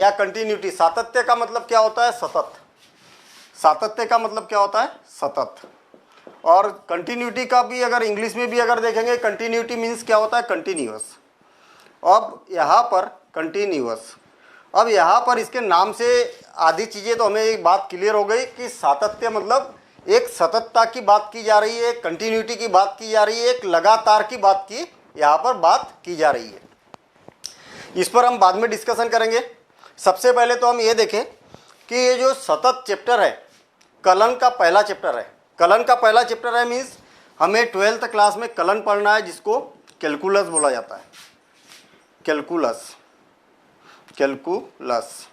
या कंटिन्यूटी। सातत्य का मतलब क्या होता है? सतत। सातत्य का मतलब क्या होता है? सतत। और कंटिन्यूटी का भी अगर इंग्लिश में भी अगर देखेंगे, कंटिन्यूटी मीन्स क्या होता है? कंटिन्यूअस। अब यहाँ पर कंटिन्यूअस, अब यहाँ पर इसके नाम से आधी चीज़ें तो हमें एक बात क्लियर हो गई कि सातत्य मतलब एक सततता की बात की जा रही है, कंटिन्यूटी की बात की जा रही है, एक लगातार की बात की यहाँ पर बात की जा रही है। इस पर हम बाद में डिस्कशन करेंगे। सबसे पहले तो हम ये देखें कि ये जो सतत चैप्टर है कलन का पहला चैप्टर है। कलन का पहला चैप्टर है मीन्स हमें 12th क्लास में कलन पढ़ना है, जिसको कैलकुलस बोला जाता है। Calculus, calculus.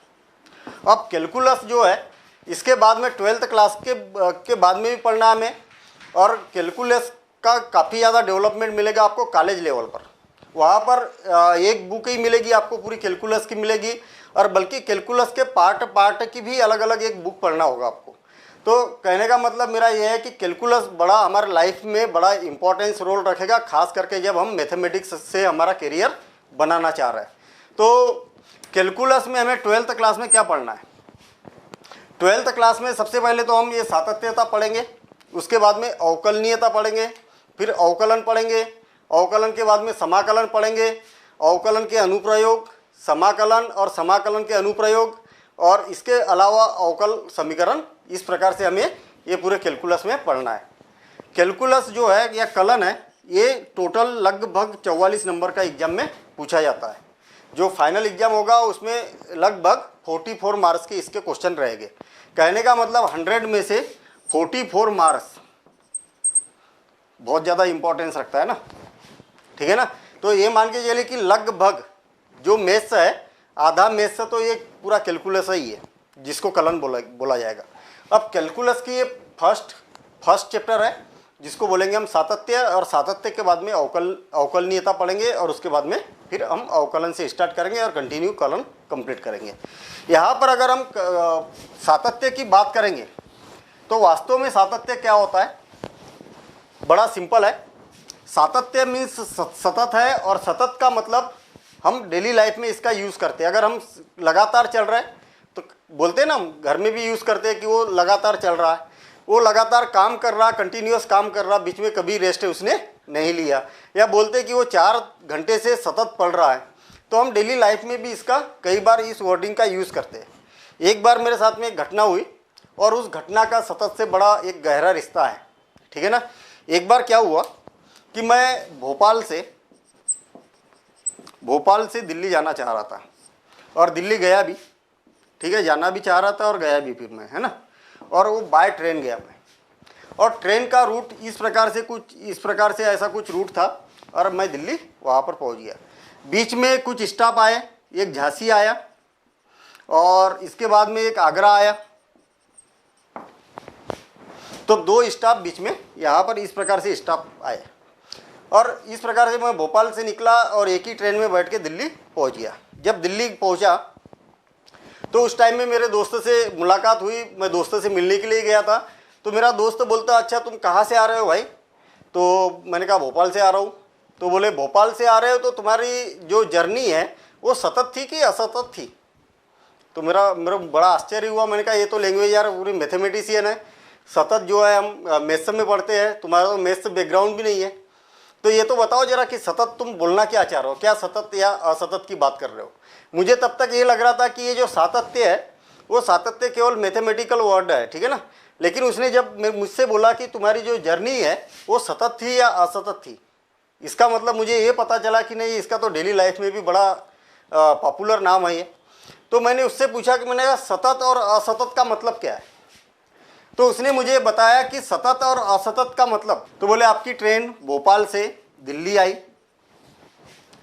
अब कैलकुलस जो है इसके बाद में 12th क्लास के बाद में भी पढ़ना है हमें, और कैलकुलस का काफ़ी ज़्यादा डेवलपमेंट मिलेगा आपको कॉलेज लेवल पर। वहाँ पर एक बुक ही मिलेगी आपको, पूरी कैलकुलस की मिलेगी, और बल्कि कैलकुलस के पार्ट की भी अलग अलग एक बुक पढ़ना होगा आपको। तो कहने का मतलब मेरा यह है कि कैलकुलस बड़ा हमारे लाइफ में बड़ा इंपॉर्टेंस रोल रखेगा, खास करके जब हम मैथमेटिक्स से हमारा करियर बनाना चाह रहे हैं। तो कैलकुलस में हमें 12th क्लास में क्या पढ़ना है? 12th क्लास में सबसे पहले तो हम ये सातत्यता पढ़ेंगे, उसके बाद में अवकलनीयता पढ़ेंगे, फिर अवकलन पढ़ेंगे, अवकलन के बाद में समाकलन पढ़ेंगे, अवकलन के अनुप्रयोग, समाकलन और समाकलन के अनुप्रयोग, और इसके अलावा अवकल समीकरण। इस प्रकार से हमें ये पूरे कैलकुलस में पढ़ना है। कैलकुलस जो है या कलन है, ये टोटल लगभग 44 नंबर का एग्जाम में पूछा जाता है। जो फाइनल एग्जाम होगा उसमें लगभग 44 मार्क्स के इसके क्वेश्चन रहेंगे। कहने का मतलब 100 में से 44 मार्क्स बहुत ज़्यादा इंपॉर्टेंस रखता है ना, ठीक है ना। तो ये मान के चलिए कि लगभग जो मैथ्स है, आधा मैथ्स तो ये पूरा कैलकुलस ही है, जिसको कलन बोला जाएगा। अब कैलकुलस की ये फर्स्ट चैप्टर है, जिसको बोलेंगे हम सातत्य, और सातत्य के बाद में अवकलनीयता पढ़ेंगे, और उसके बाद में फिर हम अवकलन से स्टार्ट करेंगे और कंटिन्यू कलन कंप्लीट करेंगे। यहाँ पर अगर हम सातत्य की बात करेंगे तो वास्तव में सातत्य क्या होता है? बड़ा सिंपल है। सातत्य मीन्स सतत है, और सतत का मतलब हम डेली लाइफ में इसका यूज़ करते हैं। अगर हम लगातार चल रहे हैं तो बोलते हैं ना, हम घर में भी यूज़ करते हैं कि वो लगातार चल रहा है, वो लगातार काम कर रहा, कंटिन्यूअस काम कर रहा, बीच में कभी रेस्ट उसने नहीं लिया। या बोलते हैं कि वो 4 घंटे से सतत पढ़ रहा है। तो हम डेली लाइफ में भी इसका कई बार इस वर्डिंग का यूज़ करते हैं। एक बार मेरे साथ में एक घटना हुई, और उस घटना का सतत से बड़ा एक गहरा रिश्ता है, ठीक है ना। एक बार क्या हुआ कि मैं भोपाल से दिल्ली जाना चाह रहा था, और दिल्ली गया भी, ठीक है, जाना भी चाह रहा था और गया भी फिर मैं, है ना। और वो बाय ट्रेन गया मैं, और ट्रेन का रूट इस प्रकार से ऐसा कुछ रूट था, और मैं दिल्ली वहाँ पर पहुँच गया। बीच में कुछ स्टॉप आए, एक झांसी आया, और इसके बाद में एक आगरा आया। तो 2 स्टॉप बीच में यहाँ पर इस प्रकार से स्टॉप आए, और इस प्रकार से मैं भोपाल से निकला और एक ही ट्रेन में बैठ के दिल्ली पहुँच गया। जब दिल्ली पहुँचा तो उस टाइम में मेरे दोस्त से मुलाकात हुई, मैं दोस्त से मिलने के लिए गया था। तो मेरा दोस्त बोलता, अच्छा तुम कहाँ से आ रहे हो भाई? तो मैंने कहा भोपाल से आ रहा हूँ। तो बोले भोपाल से आ रहे हो तो तुम्हारी जो जर्नी है वो सतत थी कि असतत थी? तो मेरा बड़ा आश्चर्य हुआ। मैंने कहा ये तो लैंग्वेज यार पूरी मैथमेटिशियन है, सतत जो है हम मैथ्स में पढ़ते हैं, तुम्हारा तो मैथ्स बैकग्राउंड भी नहीं है। तो ये तो बताओ जरा कि सतत तुम बोलना क्या चाह रहे हो, क्या सतत या असतत की बात कर रहे हो? मुझे तब तक ये लग रहा था कि ये जो सातत्य है वो सातत्य केवल मैथमेटिकल वर्ड है, ठीक है ना। लेकिन उसने जब मुझसे बोला कि तुम्हारी जो जर्नी है वो सतत थी या असतत थी, इसका मतलब मुझे ये पता चला कि नहीं, इसका तो डेली लाइफ में भी बड़ा पॉपुलर नाम है ये। तो मैंने उससे पूछा कि मैंने कहा सतत और असतत का मतलब क्या है? तो उसने मुझे बताया कि सतत और असतत का मतलब, तो बोले आपकी ट्रेन भोपाल से दिल्ली आई,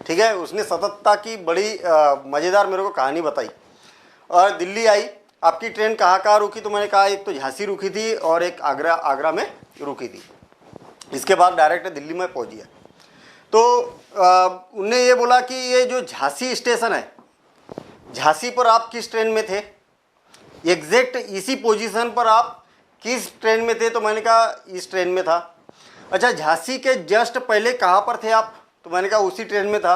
ठीक है। उसने सततता की बड़ी मज़ेदार मेरे को कहानी बताई। और दिल्ली आई, आपकी ट्रेन कहाँ रुकी? तो मैंने कहा एक तो झांसी रुकी थी और एक आगरा में रुकी थी। इसके बाद डायरेक्ट दिल्ली में पहुँच गया। तो उन्हें ये बोला कि ये जो झांसी स्टेशन है, झांसी पर आप किस ट्रेन में थे, एग्जैक्ट इसी पोजीशन पर आप किस ट्रेन में थे? तो मैंने कहा इस ट्रेन में था। अच्छा, झांसी के जस्ट पहले कहाँ पर थे आप? तो मैंने कहा उसी ट्रेन में था।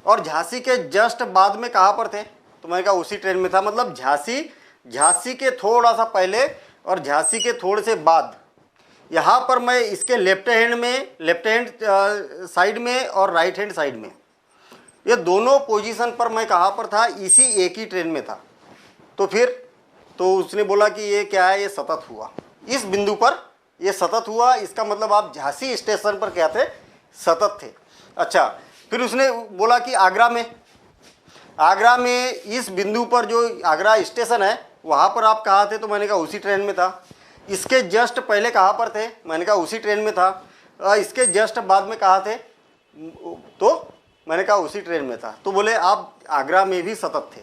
और झांसी के जस्ट बाद में कहाँ पर थे? तो मैंने कहा उसी ट्रेन में था, मतलब झांसी के थोड़ा सा पहले और झांसी के थोड़े से बाद, यहाँ पर मैं इसके लेफ्ट हैंड साइड में और राइट हैंड साइड में, ये दोनों पोजीशन पर मैं कहाँ पर था, इसी एक ही ट्रेन में था। तो फिर तो उसने बोला कि ये क्या है, ये सतत हुआ, इस बिंदु पर ये सतत हुआ, इसका मतलब आप झांसी स्टेशन पर क्या थे, सतत थे। अच्छा, फिर उसने बोला कि आगरा में इस बिंदु पर जो आगरा स्टेशन है वहाँ पर आप कहाँ थे, तो मैंने कहा उसी ट्रेन में था। इसके जस्ट पहले कहाँ पर थे, मैंने कहा उसी ट्रेन में था। इसके जस्ट बाद में कहाँ थे, तो मैंने कहा उसी ट्रेन में था। तो बोले आप आगरा में भी सतत थे।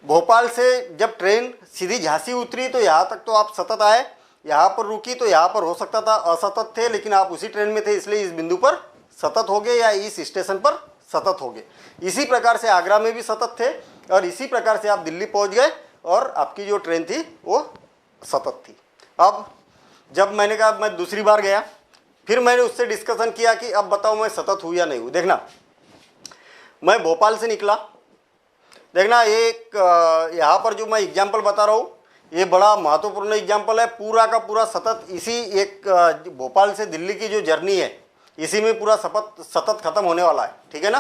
भोपाल से जब ट्रेन सीधी झांसी उतरी तो यहाँ तक तो आप सतत आए, यहाँ पर रुकी तो यहाँ पर हो सकता था असतत थे, लेकिन आप उसी ट्रेन में थे, इसलिए इस बिंदु पर सतत हो गए या इस स्टेशन पर सतत हो गए। इसी प्रकार से आगरा में भी सतत थे और इसी प्रकार से आप दिल्ली पहुँच गए और आपकी जो ट्रेन थी वो सतत थी। अब जब मैंने कहा, मैं दूसरी बार गया, फिर मैंने उससे डिस्कशन किया कि अब बताओ मैं सतत हूँ या नहीं हूँ। देखना, मैं भोपाल से निकला, देखना एक यहाँ पर जो मैं एग्जाम्पल बता रहा हूँ ये बड़ा महत्वपूर्ण एग्जाम्पल है, पूरा का पूरा सतत इसी एक भोपाल से दिल्ली की जो जर्नी है इसी में पूरा सतत खत्म होने वाला है, ठीक है ना।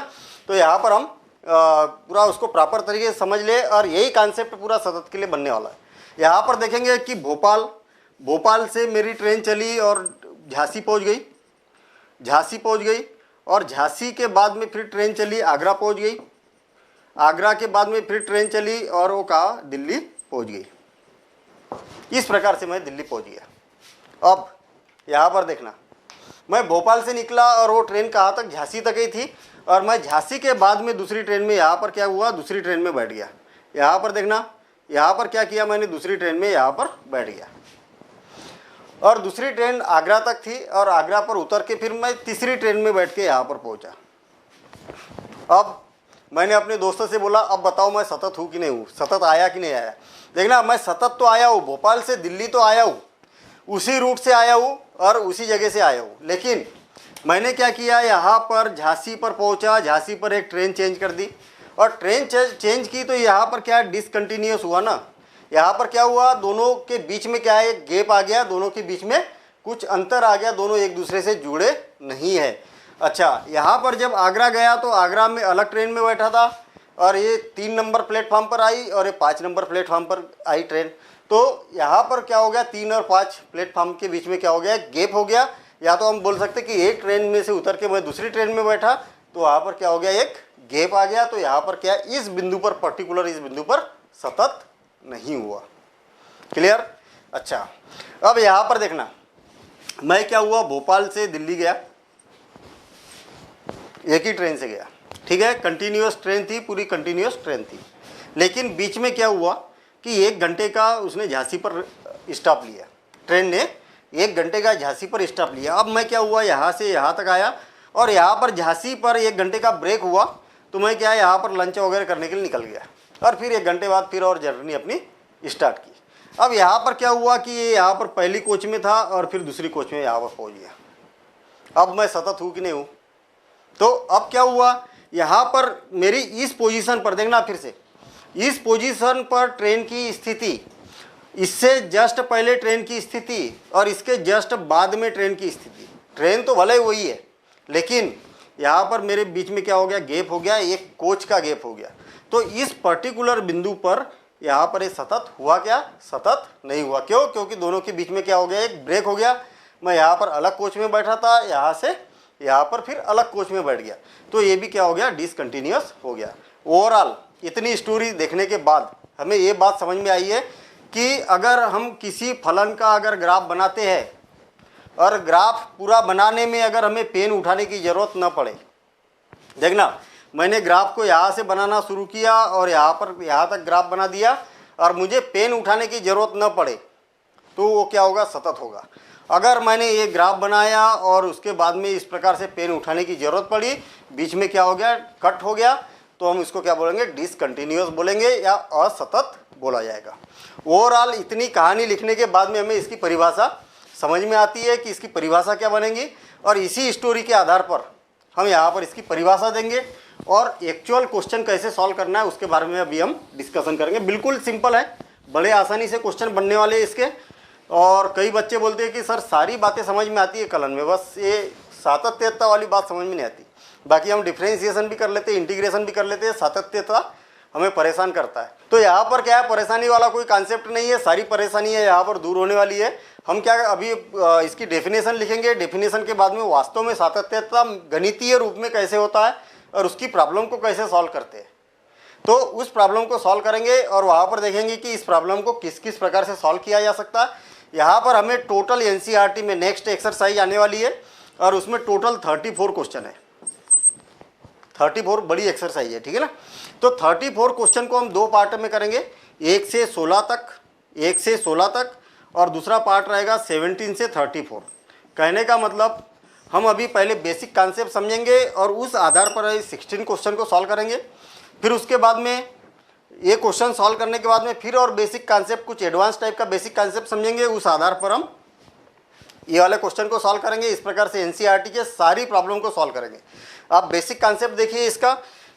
तो यहाँ पर हम पूरा उसको प्रॉपर तरीके से समझ ले और यही कॉन्सेप्ट पूरा सतत के लिए बनने वाला है। यहाँ पर देखेंगे कि भोपाल से मेरी ट्रेन चली और झांसी पहुँच गई और झांसी के बाद में फिर ट्रेन चली आगरा पहुँच गई, आगरा के बाद में फिर ट्रेन चली और वो कहाँ, दिल्ली पहुँच गई। इस प्रकार से मैं दिल्ली पहुँच गया। अब यहाँ पर देखना, मैं भोपाल से निकला और वो ट्रेन कहाँ तक, झांसी तक ही थी और मैं झांसी के बाद में दूसरी ट्रेन में यहाँ पर क्या हुआ, दूसरी ट्रेन में बैठ गया। यहाँ पर देखना, यहाँ पर क्या किया मैंने, दूसरी ट्रेन में यहाँ पर बैठ गया और दूसरी ट्रेन आगरा तक थी और आगरा पर उतर के फिर मैं तीसरी ट्रेन में बैठ के यहाँ पर पहुँचा। अब मैंने अपने दोस्तों से बोला अब बताओ मैं सतत हूँ कि नहीं हूँ, सतत आया कि नहीं आया। देखना, मैं सतत तो आया हूँ, भोपाल से दिल्ली तो आया हूँ, उसी रूट से आया हूँ और उसी जगह से आया हूँ, लेकिन मैंने क्या किया, यहाँ पर झांसी पर पहुँचा, झांसी पर एक ट्रेन चेंज कर दी और ट्रेन चेंज की तो यहाँ पर क्या डिसकंटिन्यूस हुआ ना। यहाँ पर क्या हुआ, दोनों के बीच में क्या है, एक गैप आ गया, दोनों के बीच में कुछ अंतर आ गया, दोनों एक दूसरे से जुड़े नहीं है। अच्छा, यहाँ पर जब आगरा गया तो आगरा में अलग ट्रेन में बैठा था और ये 3 नंबर प्लेटफार्म पर आई और ये 5 नंबर प्लेटफार्म पर आई ट्रेन। तो यहाँ पर क्या हो गया, 3 और 5 प्लेटफार्म के बीच में क्या हो गया, गैप हो गया। या तो हम बोल सकते कि एक ट्रेन में से उतर के मैं दूसरी ट्रेन में बैठा तो वहाँ पर क्या हो गया, एक गैप आ गया। तो यहाँ पर क्या, इस बिंदु पर पर्टिकुलर इस बिंदु पर सतत नहीं हुआ। क्लियर। अच्छा, अब यहाँ पर देखना, मैं क्या हुआ, भोपाल से दिल्ली गया, एक ही ट्रेन से गया, ठीक है, कंटिन्यूअस ट्रेन थी, पूरी कंटिन्यूअस ट्रेन थी, लेकिन बीच में क्या हुआ कि 1 घंटे का उसने झांसी पर स्टॉप लिया, ट्रेन ने 1 घंटे का झांसी पर स्टॉप लिया। अब मैं क्या हुआ, यहाँ से यहाँ तक आया और यहाँ पर झांसी पर 1 घंटे का ब्रेक हुआ तो मैं क्या, यहाँ पर लंच वगैरह करने के लिए निकल गया और फिर 1 घंटे बाद फिर और जर्नी अपनी स्टार्ट की। अब यहाँ पर क्या हुआ कि ये यहाँ पर पहली कोच में था और फिर दूसरी कोच में यहाँ पर पहुँच गया। अब मैं सतत हूँ कि नहीं हूँ, तो अब क्या हुआ, यहाँ पर मेरी इस पोजीशन पर देखना, फिर से इस पोजीशन पर ट्रेन की स्थिति, इससे जस्ट पहले ट्रेन की स्थिति और इसके जस्ट बाद में ट्रेन की स्थिति, ट्रेन तो भले वही है लेकिन यहाँ पर मेरे बीच में क्या हो गया, गैप हो गया, एक कोच का गैप हो गया। तो इस पर्टिकुलर बिंदु पर यहाँ पर ये सतत हुआ क्या, सतत नहीं हुआ। क्यों, क्योंकि दोनों के बीच में क्या हो गया, एक ब्रेक हो गया। मैं यहाँ पर अलग कोच में बैठा था, यहाँ से यहाँ पर फिर अलग कोच में बैठ गया, तो ये भी क्या हो गया, डिसकंटिन्यूअस हो गया। ओवरऑल इतनी स्टोरी देखने के बाद हमें ये बात समझ में आई है कि अगर हम किसी फलन का अगर ग्राफ बनाते हैं और ग्राफ पूरा बनाने में अगर हमें पेन उठाने की ज़रूरत न पड़े, देखना मैंने ग्राफ को यहाँ से बनाना शुरू किया और यहाँ तक ग्राफ बना दिया और मुझे पेन उठाने की ज़रूरत न पड़े तो वो क्या होगा, सतत होगा। अगर मैंने ये ग्राफ बनाया और उसके बाद में इस प्रकार से पेन उठाने की ज़रूरत पड़ी, बीच में क्या हो गया, कट हो गया, तो हम इसको क्या बोलेंगे, डिसकंटिन्यूअस बोलेंगे या असतत बोला जाएगा। ओवरऑल इतनी कहानी लिखने के बाद में हमें इसकी परिभाषा समझ में आती है कि इसकी परिभाषा क्या बनेगी और इसी स्टोरी के आधार पर हम यहाँ पर इसकी परिभाषा देंगे और एक्चुअल क्वेश्चन कैसे सॉल्व करना है उसके बारे में अभी हम डिस्कशन करेंगे। बिल्कुल सिंपल है, बड़े आसानी से क्वेश्चन बनने वाले हैं इसके। और कई बच्चे बोलते हैं कि सर सारी बातें समझ में आती है कलन में, बस ये सातत्यता वाली बात समझ में नहीं आती। बाकी हम डिफ्रेंशिएशन भी कर लेते हैं, इंटीग्रेशन भी कर लेते हैं, सातत्यता हमें परेशान करता है। तो यहाँ पर क्या है, परेशानी वाला कोई कॉन्सेप्ट नहीं है, सारी परेशानी है यहाँ पर दूर होने वाली है। हम क्या अभी इसकी डेफिनेशन लिखेंगे, डेफिनेशन के बाद में वास्तव में सातत्यता गणितीय रूप में कैसे होता है और उसकी प्रॉब्लम को कैसे सॉल्व करते हैं, तो उस प्रॉब्लम को सॉल्व करेंगे और वहाँ पर देखेंगे कि इस प्रॉब्लम को किस किस प्रकार से सॉल्व किया जा सकता है। यहाँ पर हमें टोटल एनसीईआरटी में नेक्स्ट एक्सरसाइज आने वाली है और उसमें टोटल 34 क्वेश्चन है, 34 बड़ी एक्सरसाइज है, ठीक है ना। तो 34 क्वेश्चन को हम दो पार्ट में करेंगे, 1 से 16 तक और दूसरा पार्ट रहेगा 17 से 34। कहने का मतलब हम अभी पहले बेसिक कॉन्सेप्ट समझेंगे और उस आधार पर 16 क्वेश्चन को सॉल्व करेंगे। फिर उसके बाद में ये क्वेश्चन सॉल्व करने के बाद में फिर और बेसिक कॉन्सेप्ट, कुछ एडवांस टाइप का बेसिक कॉन्सेप्ट समझेंगे, उस आधार पर हम ये वाले क्वेश्चन को सॉल्व करेंगे। इस प्रकार से एनसीईआरटी के सारी प्रॉब्लम को सॉल्व करेंगे। आप बेसिक कॉन्सेप्ट देखिए, इसका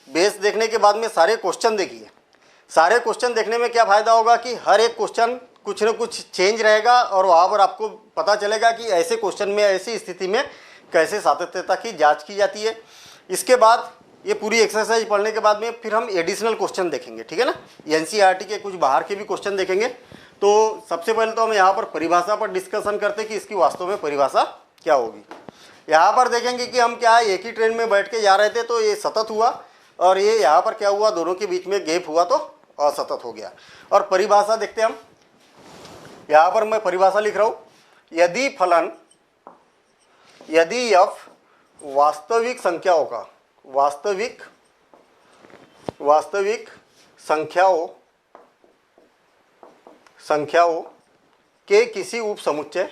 बेस देखने के बाद में सारे क्वेश्चन देखिए। सारे क्वेश्चन देखने में क्या फ़ायदा होगा कि हर एक क्वेश्चन कुछ न कुछ चेंज रहेगा और वहाँ पर आपको पता चलेगा कि ऐसे क्वेश्चन में, ऐसी स्थिति में कैसे सातत्यता की जाँच की जाती है। इसके बाद ये पूरी एक्सरसाइज पढ़ने के बाद में फिर हम एडिशनल क्वेश्चन देखेंगे, ठीक है ना। एनसीईआरटी के कुछ बाहर के भी क्वेश्चन देखेंगे। तो सबसे पहले तो हम यहाँ पर परिभाषा पर डिस्कशन करते हैं कि इसकी वास्तव में परिभाषा क्या होगी। यहाँ पर देखेंगे कि हम क्या है, एक ही ट्रेन में बैठ के जा रहे थे तो ये सतत हुआ और ये यहाँ पर क्या हुआ, दोनों के बीच में गैप हुआ तो असतत हो गया। और परिभाषा देखते हैं हम, यहाँ पर मैं परिभाषा लिख रहा हूँ, यदि f वास्तविक संख्याओं का, वास्तविक संख्याओं के किसी उपसमुच्चय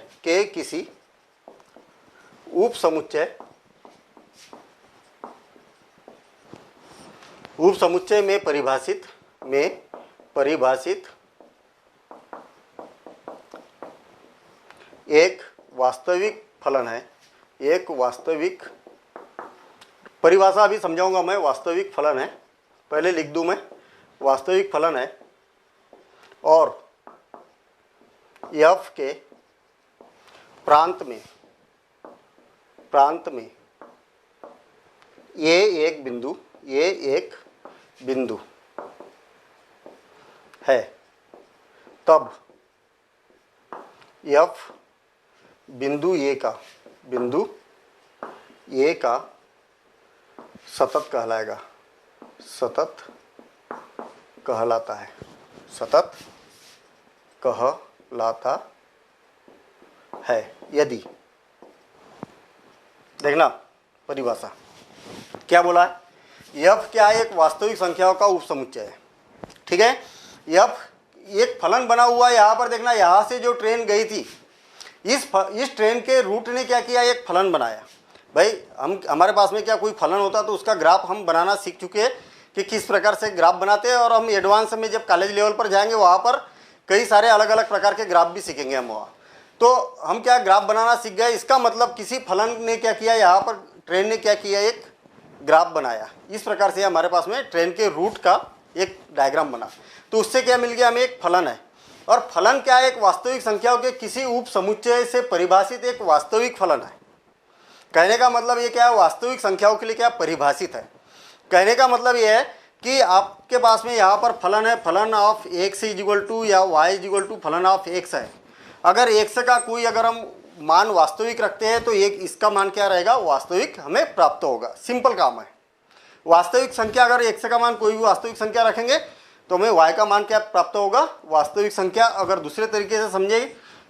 में परिभाषित एक वास्तविक फलन है, एक वास्तविक, परिभाषा अभी समझाऊंगा मैं, वास्तविक फलन है, पहले लिख दूं मैं, वास्तविक फलन है और f के प्रांत में ये एक बिंदु है, तब f बिंदु ए का सतत कहलाएगा, सतत कहलाता है यदि, देखना परिभाषा क्या बोला है, f क्या है, एक वास्तविक संख्याओं का उपसमुच्चय है, ठीक है। f एक फलन बना हुआ है। यहाँ पर देखना, यहाँ से जो ट्रेन गई थी, इस ट्रेन के रूट ने क्या किया, एक फलन बनाया। भाई हमारे पास में क्या कोई फलन होता तो उसका ग्राफ हम बनाना सीख चुके हैं कि किस प्रकार से ग्राफ बनाते हैं, और हम एडवांस में जब कॉलेज लेवल पर जाएंगे वहाँ पर कई सारे अलग अलग प्रकार के ग्राफ भी सीखेंगे हम वहाँ। तो हम क्या ग्राफ बनाना सीख गए, इसका मतलब किसी फलन ने क्या किया, यहाँ पर ट्रेन ने क्या किया, एक ग्राफ बनाया। इस प्रकार से हमारे पास में ट्रेन के रूट का एक डायग्राम बना, तो उससे क्या मिल गया, हमें एक फलन है। और फलन क्या है, एक वास्तविक संख्याओं के किसी उप समुच्चय से परिभाषित एक वास्तविक फलन है। कहने का मतलब ये क्या है, वास्तविक संख्याओं के लिए क्या परिभाषित है। कहने का मतलब ये है कि आपके पास में यहाँ पर फलन है, फलन ऑफ x इजिक्वल टू या y इजिक्वल टू फलन ऑफ x है। अगर x का कोई अगर हम मान वास्तविक रखते हैं तो एक इसका मान क्या रहेगा, वास्तविक हमें प्राप्त होगा। सिंपल काम है। वास्तविक संख्या, अगर x का मान कोई भी वास्तविक संख्या रखेंगे तो हमें y का मान क्या प्राप्त होगा, वास्तविक संख्या। अगर दूसरे तरीके से समझेंगे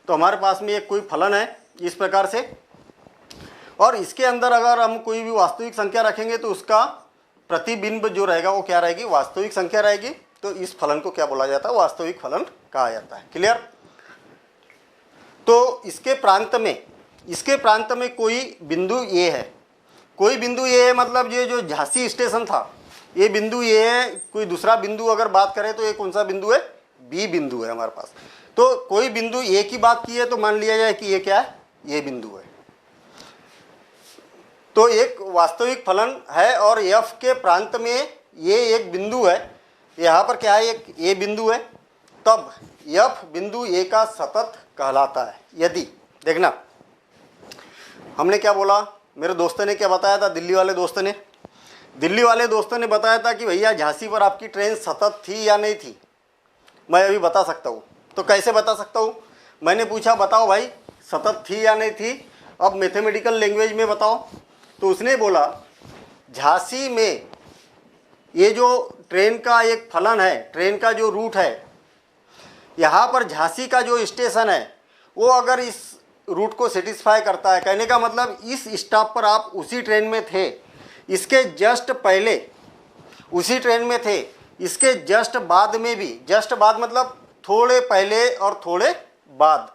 तो हमारे पास में एक कोई फलन है इस प्रकार से, और इसके अंदर अगर हम कोई भी वास्तविक संख्या रखेंगे तो उसका प्रतिबिंब जो रहेगा वो क्या रहेगी, वास्तविक संख्या रहेगी। तो इस फलन को क्या बोला जाता है, वास्तविक फलन कहा जाता है। क्लियर। तो इसके प्रांत में कोई बिंदु ए है, कोई बिंदु ए है, मतलब ये जो झांसी स्टेशन था ये बिंदु ए है। कोई दूसरा बिंदु अगर बात करें तो ये कौन सा बिंदु है, बी बिंदु है हमारे पास। तो कोई बिंदु ए की बात की है तो मान लिया जाए कि ये क्या है, ये बिंदु है। तो एक वास्तविक फलन है और f के प्रांत में ये एक बिंदु है, यहाँ पर क्या है, एक a बिंदु है, तब f बिंदु a का सतत कहलाता है। यदि देखना हमने क्या बोला, मेरे दोस्तों ने क्या बताया था, दिल्ली वाले दोस्तों ने बताया था कि भैया झांसी पर आपकी ट्रेन सतत थी या नहीं थी। मैं अभी बता सकता हूँ। तो कैसे बता सकता हूँ, मैंने पूछा बताओ भाई सतत थी या नहीं थी, अब मैथमेटिकल लैंग्वेज में बताओ। तो उसने बोला झांसी में ये जो ट्रेन का एक फलन है, ट्रेन का जो रूट है, यहाँ पर झांसी का जो स्टेशन है वो अगर इस रूट को सेटिस्फाई करता है, कहने का मतलब इस स्टॉप पर आप उसी ट्रेन में थे, इसके जस्ट पहले उसी ट्रेन में थे, इसके जस्ट बाद में भी, जस्ट बाद मतलब थोड़े पहले और थोड़े बाद,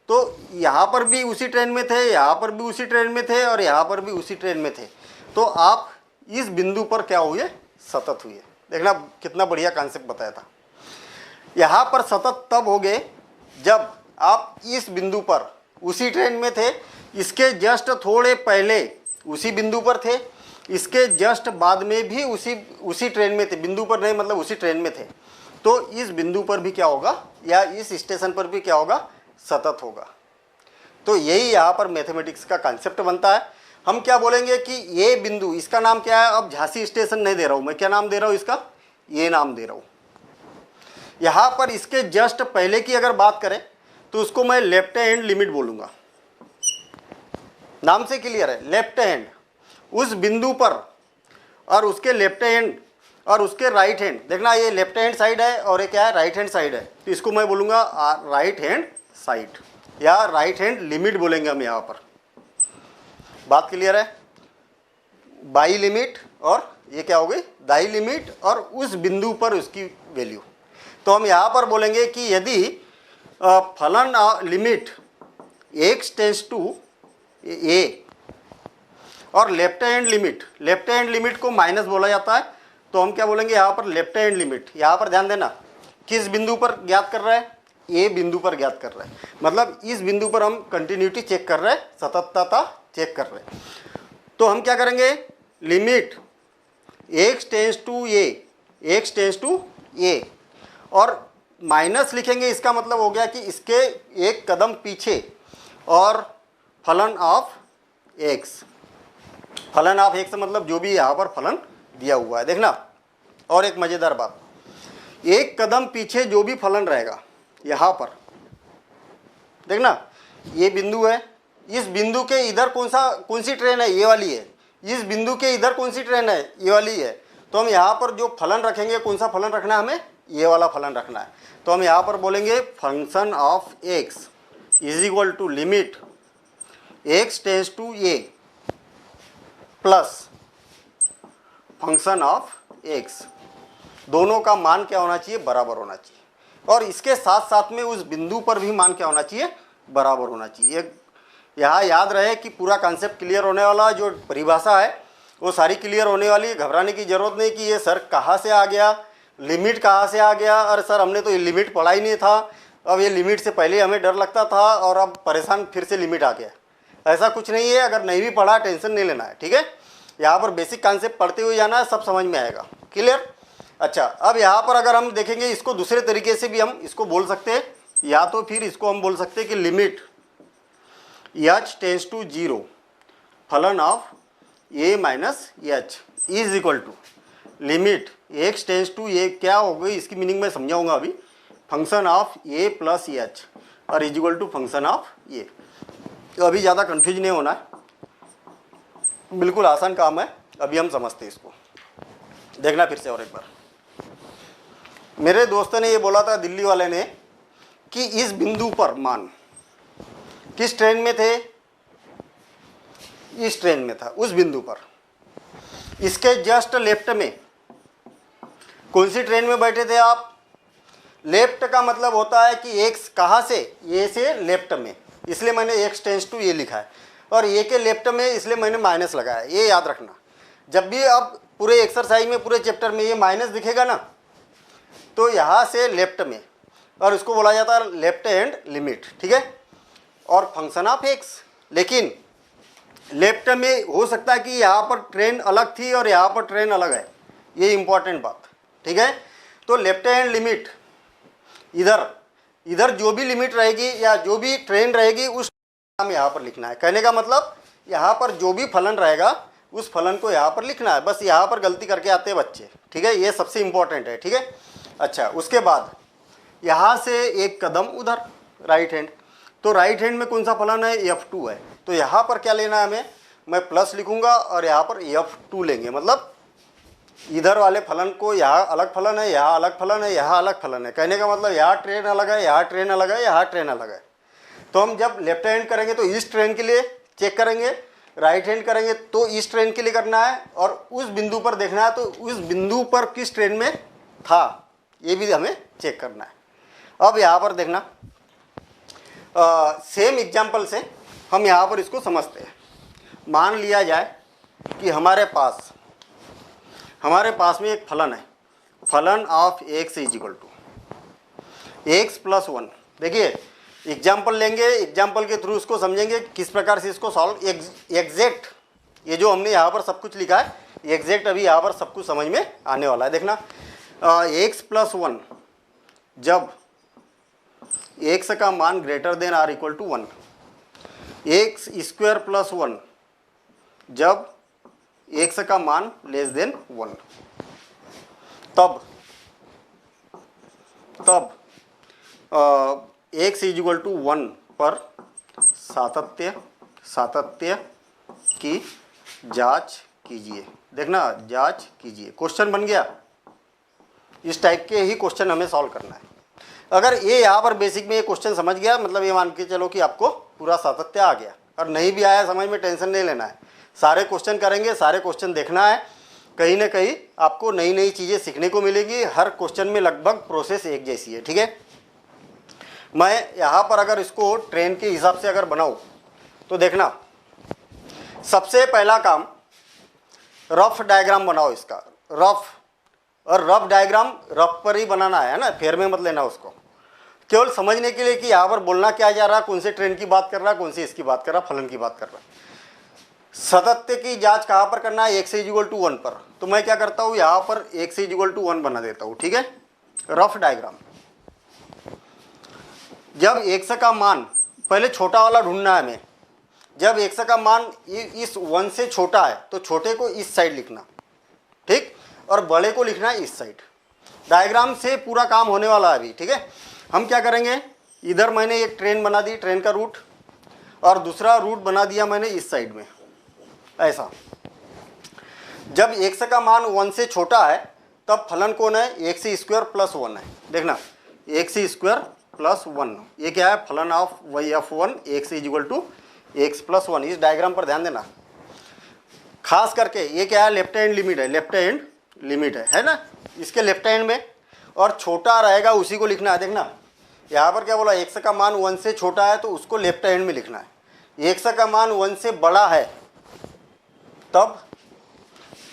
तो यहाँ पर भी उसी ट्रेन में थे, यहाँ पर भी उसी ट्रेन में थे और यहाँ पर भी उसी ट्रेन में थे, तो आप इस बिंदु पर क्या हुए, सतत हुए। देखना कितना बढ़िया कॉन्सेप्ट बताया था। यहाँ पर सतत तब हो गए जब आप इस बिंदु पर उसी ट्रेन में थे, इसके जस्ट थोड़े पहले उसी बिंदु पर थे, इसके जस्ट बाद में भी उसी ट्रेन में थे, बिंदु पर नहीं मतलब उसी ट्रेन में थे, तो इस बिंदु पर भी क्या होगा या इस स्टेशन पर भी क्या होगा, सतत होगा। तो यही यहाँ पर मैथमेटिक्स का कॉन्सेप्ट बनता है। हम क्या बोलेंगे कि ये बिंदु, इसका नाम क्या है, अब झांसी स्टेशन नहीं दे रहा हूँ मैं, क्या नाम दे रहा हूँ इसका, ये नाम दे रहा हूँ। यहाँ पर इसके जस्ट पहले की अगर बात करें तो उसको मैं लेफ्ट हैंड लिमिट बोलूँगा। नाम से क्लियर है, लेफ्ट हैंड उस बिंदु पर और उसके लेफ्ट हैंड और उसके राइट हैंड, देखना ये लेफ्ट हैंड साइड है और ये क्या है, राइट हैंड साइड है, तो इसको मैं बोलूँगा राइट हैंड साइड या राइट हैंड लिमिट बोलेंगे हम यहाँ पर। बात क्लियर है, बाई लिमिट और ये क्या हो गई, दाई लिमिट और उस बिंदु पर उसकी वैल्यू। तो हम यहाँ पर बोलेंगे कि यदि फलन limit x tends to a और लेफ्ट हैंड लिमिट को माइनस बोला जाता है, तो हम क्या बोलेंगे यहाँ पर लेफ्ट हैंड लिमिट। यहाँ पर ध्यान देना किस बिंदु पर ज्ञात कर रहा है, ए बिंदु पर ज्ञात कर रहा है, मतलब इस बिंदु पर हम कंटिन्यूटी चेक कर रहे हैं, सततता चेक कर रहे हैं। तो हम क्या करेंगे, limit x tends to a और माइनस लिखेंगे, इसका मतलब हो गया कि इसके एक कदम पीछे और फलन ऑफ x मतलब जो भी यहाँ पर फलन दिया हुआ है। देखना और एक मज़ेदार बात, एक कदम पीछे जो भी फलन रहेगा यहाँ पर, देखना ये बिंदु है, इस बिंदु के इधर कौन सी ट्रेन है, ये वाली है, इस बिंदु के इधर कौन सी ट्रेन है, ये वाली है, तो हम यहाँ पर जो फलन रखेंगे, कौन सा फलन रखना है हमें, ये वाला फलन रखना है। तो हम यहाँ पर बोलेंगे function of x is equal to limit x tends to a plus function of x, दोनों का मान क्या होना चाहिए, बराबर होना चाहिए, और इसके साथ साथ में उस बिंदु पर भी मान क्या होना चाहिए, बराबर होना चाहिए। यहाँ याद रहे कि पूरा कॉन्सेप्ट क्लियर होने वाला, जो परिभाषा है वो सारी क्लियर होने वाली है, घबराने की जरूरत नहीं कि ये सर कहाँ से आ गया, लिमिट कहाँ से आ गया, अरे सर हमने तो ये लिमिट पढ़ा ही नहीं था, अब ये लिमिट से पहले हमें डर लगता था और अब परेशान फिर से लिमिट आ गया। ऐसा कुछ नहीं है, अगर नहीं भी पढ़ा टेंशन नहीं लेना है, ठीक है। यहाँ पर बेसिक कॉन्सेप्ट पढ़ते हुए जाना है, सब समझ में आएगा, क्लियर। अच्छा, अब यहाँ पर अगर हम देखेंगे इसको दूसरे तरीके से भी हम इसको बोल सकते हैं, या तो फिर इसको हम बोल सकते हैं कि लिमिट h टेंस टू 0 फलन of a minus H is equal to limit x tends to a, क्या हो गई इसकी मीनिंग मैं समझाऊंगा अभी, function of a plus H और is equal to function of a। तो अभी ज़्यादा कन्फ्यूज नहीं होना है, बिल्कुल आसान काम है, अभी हम समझते हैं इसको। देखना फिर से और एक बार, मेरे दोस्तों ने ये बोला था, दिल्ली वाले ने, कि इस बिंदु पर मान किस ट्रेन में थे, इस ट्रेन में था, उस बिंदु पर, इसके जस्ट लेफ्ट में कौन सी ट्रेन में बैठे थे आप। लेफ्ट का मतलब होता है कि x कहाँ से, a से लेफ्ट में, इसलिए मैंने x टेंस टू a लिखा है, और a के लेफ्ट में इसलिए मैंने माइनस लगाया, ये याद रखना। जब भी अब पूरे एक्सरसाइज में, पूरे चैप्टर में ये माइनस दिखेगा ना, तो यहाँ से लेफ्ट में, और इसको बोला जाता है लेफ्ट हैंड लिमिट, ठीक है, और फंक्शन ऑफ x। लेकिन लेफ्ट में हो सकता है कि यहाँ पर ट्रेन अलग थी और यहाँ पर ट्रेन अलग है, ये इंपॉर्टेंट बात, ठीक है। तो लेफ्ट हैंड लिमिट इधर इधर जो भी लिमिट रहेगी या जो भी ट्रेन रहेगी उस हम यहाँ पर लिखना है। कहने का मतलब यहाँ पर जो भी फलन रहेगा उस फलन को यहाँ पर लिखना है, बस यहाँ पर गलती करके आते हैं बच्चे, ठीक है, ये सबसे इंपॉर्टेंट है, ठीक है। अच्छा, उसके बाद यहाँ से एक कदम उधर राइट हैंड, तो राइट हैंड में कौन सा फलन है, F2 है, तो यहाँ पर क्या लेना है हमें, मैं प्लस लिखूंगा और यहाँ पर F2 लेंगे, मतलब इधर वाले फलन को यहाँ अलग फलन है, यहाँ अलग फलन है, यहाँ अलग फलन है। कहने का मतलब यहाँ ट्रेन अलग है, यहाँ ट्रेन अलग है, यहाँ ट्रेन अलग है। तो हम जब लेफ्ट हैंड करेंगे तो इस ट्रेन के लिए चेक करेंगे, राइट हैंड करेंगे तो इस ट्रेन के लिए करना है, और उस बिंदु पर देखना है तो उस बिंदु पर किस ट्रेन में था ये भी हमें चेक करना है। अब यहाँ पर देखना, सेम एग्जाम्पल से हम यहाँ पर इसको समझते हैं। मान लिया जाए कि हमारे पास में एक फलन है, फलन of x is equal to X plus 1। देखिए एग्जाम्पल लेंगे, एग्जाम्पल के थ्रू इसको समझेंगे किस प्रकार से इसको सॉल्व, एग्जैक्ट ये जो हमने यहाँ पर सब कुछ लिखा है एग्जैक्ट अभी यहाँ पर सब कुछ समझ में आने वाला है। देखना x प्लस 1 जब x का मान greater than or equal to 1, X square plus 1 जब x का मान लेस देन 1, तब x इज इक्वल टू 1 पर सातत्य की जांच कीजिए। देखना जांच कीजिए, क्वेश्चन बन गया। इस टाइप के ही क्वेश्चन हमें सॉल्व करना है। अगर ये यहाँ पर बेसिक में ये क्वेश्चन समझ गया, मतलब ये मान के चलो कि आपको पूरा सातत्य आ गया, और नहीं भी आया समझ में टेंशन नहीं लेना है, सारे क्वेश्चन करेंगे, सारे क्वेश्चन देखना है, कहीं ना कहीं आपको नई नई चीज़ें सीखने को मिलेगी। हर क्वेश्चन में लगभग प्रोसेस एक जैसी है, ठीक है। मैं यहाँ पर अगर इसको ट्रेन के हिसाब से अगर बनाऊँ तो देखना, सबसे पहला काम रफ डायग्राम बनाओ इसका, रफ, और रफ डायग्राम रफ पर ही बनाना है ना, फेर में मत लेना उसको, केवल समझने के लिए कि यहाँ पर बोलना क्या जा रहा है, कौन से ट्रेन की बात कर रहा है, कौन सी इसकी बात कर रहा है, फलन की बात कर रहा है। सातत्य की जांच कहाँ पर करना है, x इज इक्वल टू 1 पर, तो मैं क्या करता हूँ यहाँ पर x इज इक्वल टू 1 बना देता हूँ, ठीक है, रफ डायग्राम। जब x का मान, पहले छोटा वाला ढूंढना है हमें, जब x का मान इस 1 से छोटा है तो छोटे को इस साइड लिखना, ठीक, और बड़े को लिखना है इस साइड। डायग्राम से पूरा काम होने वाला है अभी, ठीक है। हम क्या करेंगे, इधर मैंने एक ट्रेन बना दी, ट्रेन का रूट, और दूसरा रूट बना दिया मैंने इस साइड में, ऐसा। जब x का मान 1 से छोटा है तब फलन कौन है, एक्स स्क्वायर प्लस 1 है। देखना एक्स स्क्वायर प्लस 1, ये क्या है, फलन of y(f1) x is equal to X plus 1। इस डायग्राम पर ध्यान देना, खास करके ये क्या है, लेफ्ट हैंड लिमिट है, लेफ्ट हैंड लिमिट है ना, इसके लेफ्ट हैंड में, और छोटा रहेगा उसी को लिखना है। देखना यहाँ पर क्या बोला, x का मान 1 से छोटा है तो उसको लेफ्ट हैंड में लिखना है, x का मान 1 से बड़ा है तब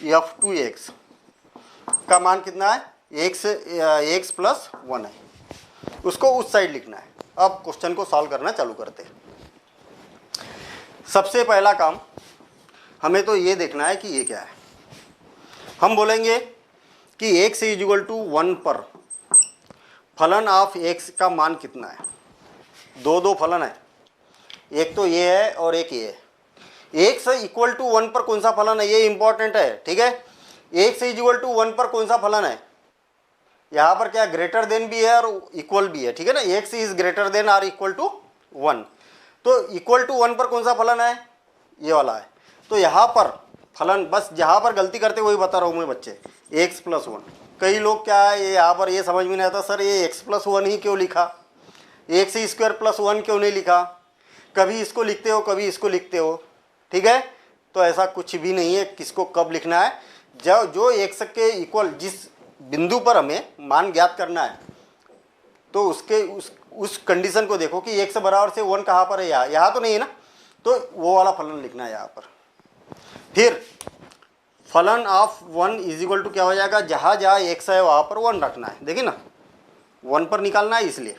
f2x का मान कितना है, x प्लस 1 है, उसको उस साइड लिखना है। अब क्वेश्चन को सॉल्व करना चालू करते हैं। सबसे पहला काम हमें तो ये देखना है कि ये क्या है। हम बोलेंगे कि x इज इक्वल टू 1 पर फलन ऑफ x का मान कितना है। दो फलन है, एक तो ये है और एक ये है। x इक्वल टू 1 पर कौन सा फलन है, ये इंपॉर्टेंट है, ठीक है। x इज इक्वल टू 1 पर कौन सा फलन है, यहाँ पर क्या ग्रेटर देन भी है और इक्वल भी है, ठीक है ना। x is greater than or equal to 1, तो इक्वल टू 1 पर कौन सा फलन है, ये वाला है। तो यहाँ पर फलन, बस जहाँ पर गलती करते वही बता रहा हूँ मैं बच्चे, x प्लस 1। कई लोग क्या है, ये यहाँ पर ये समझ में नहीं आता, सर ये x प्लस 1 ही क्यों लिखा, x स्क्वायर प्लस 1 क्यों नहीं लिखा, कभी इसको लिखते हो कभी इसको लिखते हो, ठीक है। तो ऐसा कुछ भी नहीं है, किसको कब लिखना है, जो x के इक्वल जिस बिंदु पर हमें मान ज्ञात करना है तो उसके उस कंडीशन को देखो कि x बराबर से 1 कहाँ पर है, यहाँ तो नहीं है ना, तो वो वाला फलन लिखना है यहाँ पर। फिर फलन ऑफ 1 इज इक्वल टू क्या हो जाएगा, जहाँ जहाँ x है वहाँ पर 1 रखना है, देखिए ना 1 पर निकालना है, इसलिए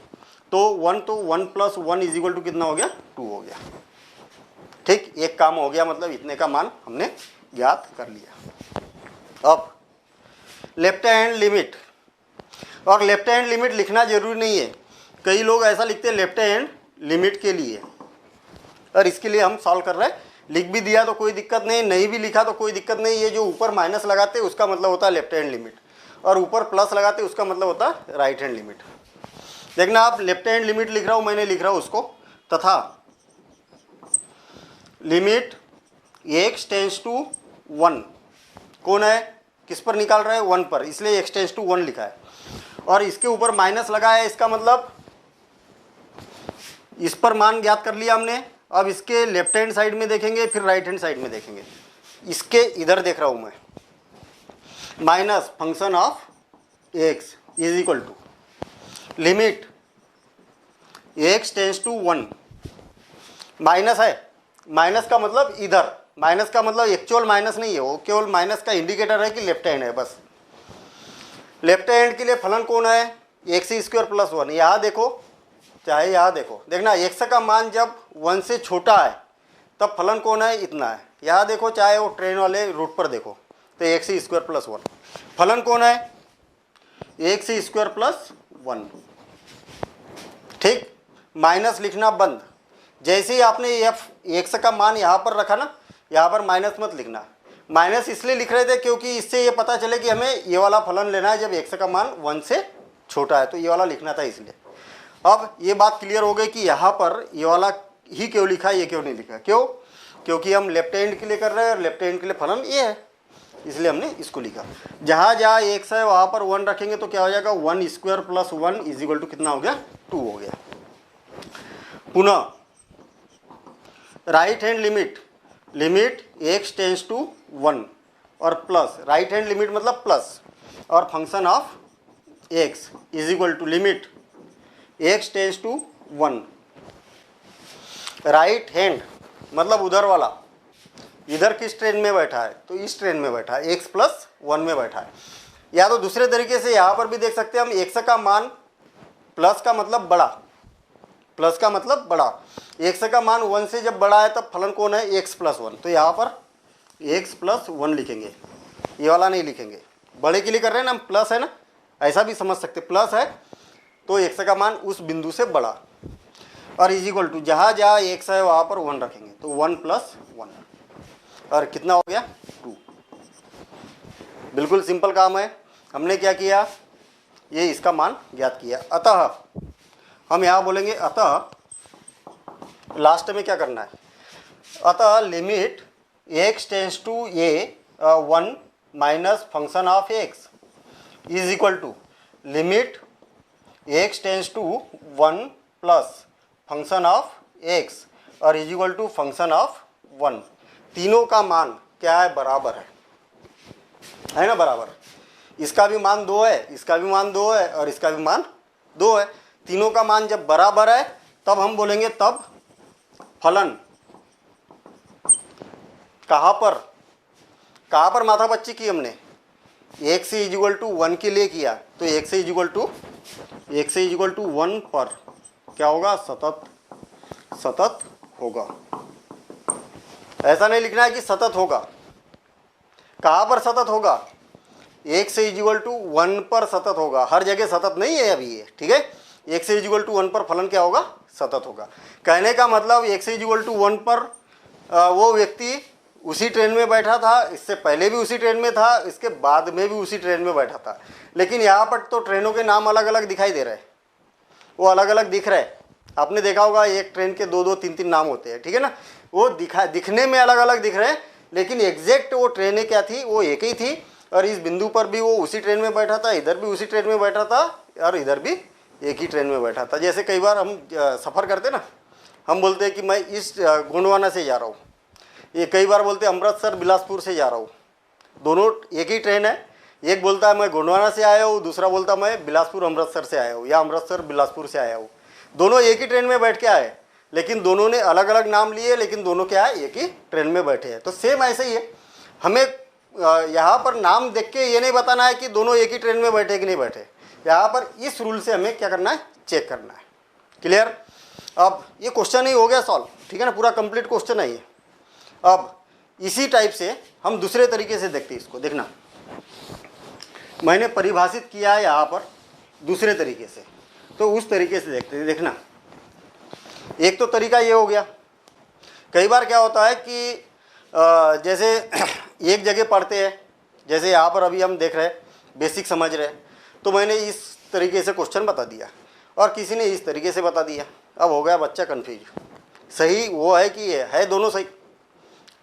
तो 1 प्लस 1 इज इक्वल टू कितना हो गया, 2 हो गया। ठीक, एक काम हो गया, मतलब इतने का मान हमने ज्ञात कर लिया। अब लेफ्ट हैंड लिमिट, और लेफ्ट हैंड लिमिट लिखना जरूरी नहीं है, कई लोग ऐसा लिखते हैं लेफ्ट हैंड लिमिट के लिए, और इसके लिए हम सॉल्व कर रहे हैं। लिख भी दिया तो कोई दिक्कत नहीं, नहीं भी लिखा तो कोई दिक्कत नहीं। ये जो ऊपर माइनस लगाते हैं उसका मतलब होता है लेफ्ट हैंड लिमिट, और ऊपर प्लस लगाते हैं उसका मतलब होता है राइट हैंड लिमिट। देखना, आप लेफ्ट हैंड लिमिट लिख रहा हूँ, मैंने लिख रहा हूँ उसको, तथा लिमिट x टेंस टू 1, कौन है, किस पर निकाल रहा है, 1 पर, इसलिए x टेंस टू 1 लिखा है, और इसके ऊपर माइनस लगा है, इसका मतलब इस पर मान ज्ञात कर लिया हमने। अब इसके लेफ्ट हैंड साइड में देखेंगे, फिर राइट हैंड साइड में देखेंगे। इसके इधर देख रहा हूं मैं, minus function of x is equal to limit x tends to 1, minus है, माइनस का मतलब इधर, माइनस का मतलब एक्चुअल माइनस नहीं है, वो केवल माइनस का इंडिकेटर है कि लेफ्ट हैंड है बस। लेफ्ट हैंड के लिए फलन कौन है, x स्क्वायर प्लस 1। यहाँ देखो, चाहे यहाँ देखो, देखना x का मान जब 1 से छोटा है तब फलन कौन है, इतना है। यहाँ देखो, चाहे वो ट्रेन वाले रूट पर देखो, तो x स्क्वायर प्लस 1, फलन कौन है, x स्क्वायर प्लस 1। ठीक, माइनस लिखना बंद। जैसे ही आपने x का मान यहाँ पर रखा ना, यहाँ पर माइनस मत लिखना। माइनस इसलिए लिख रहे थे क्योंकि इससे ये पता चले कि हमें ये वाला फलन लेना है जब x का मान 1 से छोटा है, तो ये वाला लिखना था इसलिए। अब ये बात क्लियर हो गई कि यहाँ पर ये वाला ही क्यों लिखा, ये क्यों नहीं लिखा, क्यों, क्योंकि हम लेफ्ट हैंड के लिए कर रहे हैं और लेफ्ट हैंड के लिए फलन ये है, इसलिए हमने इसको लिखा। जहाँ जहाँ x है वहाँ पर 1 रखेंगे तो क्या हो जाएगा, 1 square plus 1 is equal to कितना हो गया, 2 हो गया। पुनः right hand limit, limit x tends to 1 और प्लस, राइट हैंड लिमिट मतलब प्लस, और function of x is equal to limit x tends to 1। Right hand मतलब उधर वाला, इधर किस ट्रेन में बैठा है, तो इस ट्रेन में बैठा है, x प्लस 1 में बैठा है। या तो दूसरे तरीके से यहाँ पर भी देख सकते हैं हम, x का मान, प्लस का मतलब बड़ा, प्लस का मतलब बड़ा, x का मान 1 से जब बड़ा है तब फलन कौन है, x प्लस 1। तो यहाँ पर x प्लस 1 लिखेंगे, ये वाला नहीं लिखेंगे। बड़े के लिए कर रहे हैं ना हम, प्लस है ना, ऐसा भी समझ सकते, प्लस है तो x का मान उस बिंदु से बड़ा, और इज इक्वल टू जहाँ जहाँ x है वहाँ पर 1 रखेंगे, तो 1 प्लस 1, और कितना हो गया, 2। बिल्कुल सिंपल काम है। हमने क्या किया, ये इसका मान ज्ञात किया। अतः हम यहाँ बोलेंगे, अतः लास्ट में क्या करना है, अतः limit x tends to a 1 minus function of x is equal to limit x tends to 1 plus function of x और is equal to function of 1। तीनों का मान क्या है, बराबर है ना, बराबर। इसका भी मान 2 है, इसका भी मान 2 है, और इसका भी मान 2 है। तीनों का मान जब बराबर है तब हम बोलेंगे, तब फलन कहाँ पर माथापच्ची की हमने, x इज इक्वल टू 1 के लिए किया, तो x इज इक्वल टू 1 पर क्या होगा, सतत होगा। ऐसा नहीं लिखना है कि सतत होगा, कहाँ पर सतत होगा, x इज इक्वल टू 1 पर सतत होगा। हर जगह सतत नहीं है अभी ये, ठीक है। x इज इक्वल टू 1 पर फलन क्या होगा, सतत होगा। कहने का मतलब x इज इक्वल टू 1 पर वो व्यक्ति उसी ट्रेन में बैठा था, इससे पहले भी उसी ट्रेन में था, इसके बाद में भी उसी ट्रेन में बैठा था। लेकिन यहाँ पर तो ट्रेनों के नाम अलग अलग दिखाई दे रहे हैं, वो अलग अलग दिख रहे हैं। आपने देखा होगा एक ट्रेन के 2-2 3-3 नाम होते हैं, ठीक है ना। वो दिखने में अलग अलग दिख रहे हैं, लेकिन एग्जैक्ट वो ट्रेनें क्या थी, वो एक ही थी। और इस बिंदु पर भी वो उसी ट्रेन में बैठा था, इधर भी उसी ट्रेन में बैठा था, और इधर भी एक ही ट्रेन में बैठा था। जैसे कई बार हम सफ़र करते ना, हम बोलते हैं कि मैं इस गोंडवाना से जा रहा हूँ, ये कई बार बोलते हैं अमृतसर बिलासपुर से जा रहा हूँ। दोनों एक ही ट्रेन है, एक बोलता है मैं गोंडवाना से आया हूँ, दूसरा बोलता मैं बिलासपुर अमृतसर से आया हूँ या अमृतसर बिलासपुर से आया हूँ। दोनों एक ही ट्रेन में बैठ के आए, लेकिन दोनों ने अलग अलग नाम लिए, लेकिन दोनों क्या है, एक ही ट्रेन में बैठे हैं। तो सेम ऐसे ही है, हमें यहाँ पर नाम देख के ये नहीं बताना है कि दोनों एक ही ट्रेन में बैठे कि नहीं बैठे। यहाँ पर इस रूल से हमें क्या करना है, चेक करना है। क्लियर। अब ये क्वेश्चन ही हो गया सॉल्व, ठीक है ना, पूरा कंप्लीट क्वेश्चन है ये। अब इसी टाइप से हम दूसरे तरीके से देखते हैं इसको। देखना, मैंने परिभाषित किया है यहाँ पर दूसरे तरीके से, तो उस तरीके से देखते हैं। देखना, एक तो तरीका ये हो गया। कई बार क्या होता है कि जैसे एक जगह पढ़ते हैं, जैसे यहाँ पर अभी हम देख रहे हैं, बेसिक समझ रहे हैं, तो मैंने इस तरीके से क्वेश्चन बता दिया और किसी ने इस तरीके से बता दिया। अब हो गया बच्चा कन्फ्यूज। सही वो है कि है दोनों सही,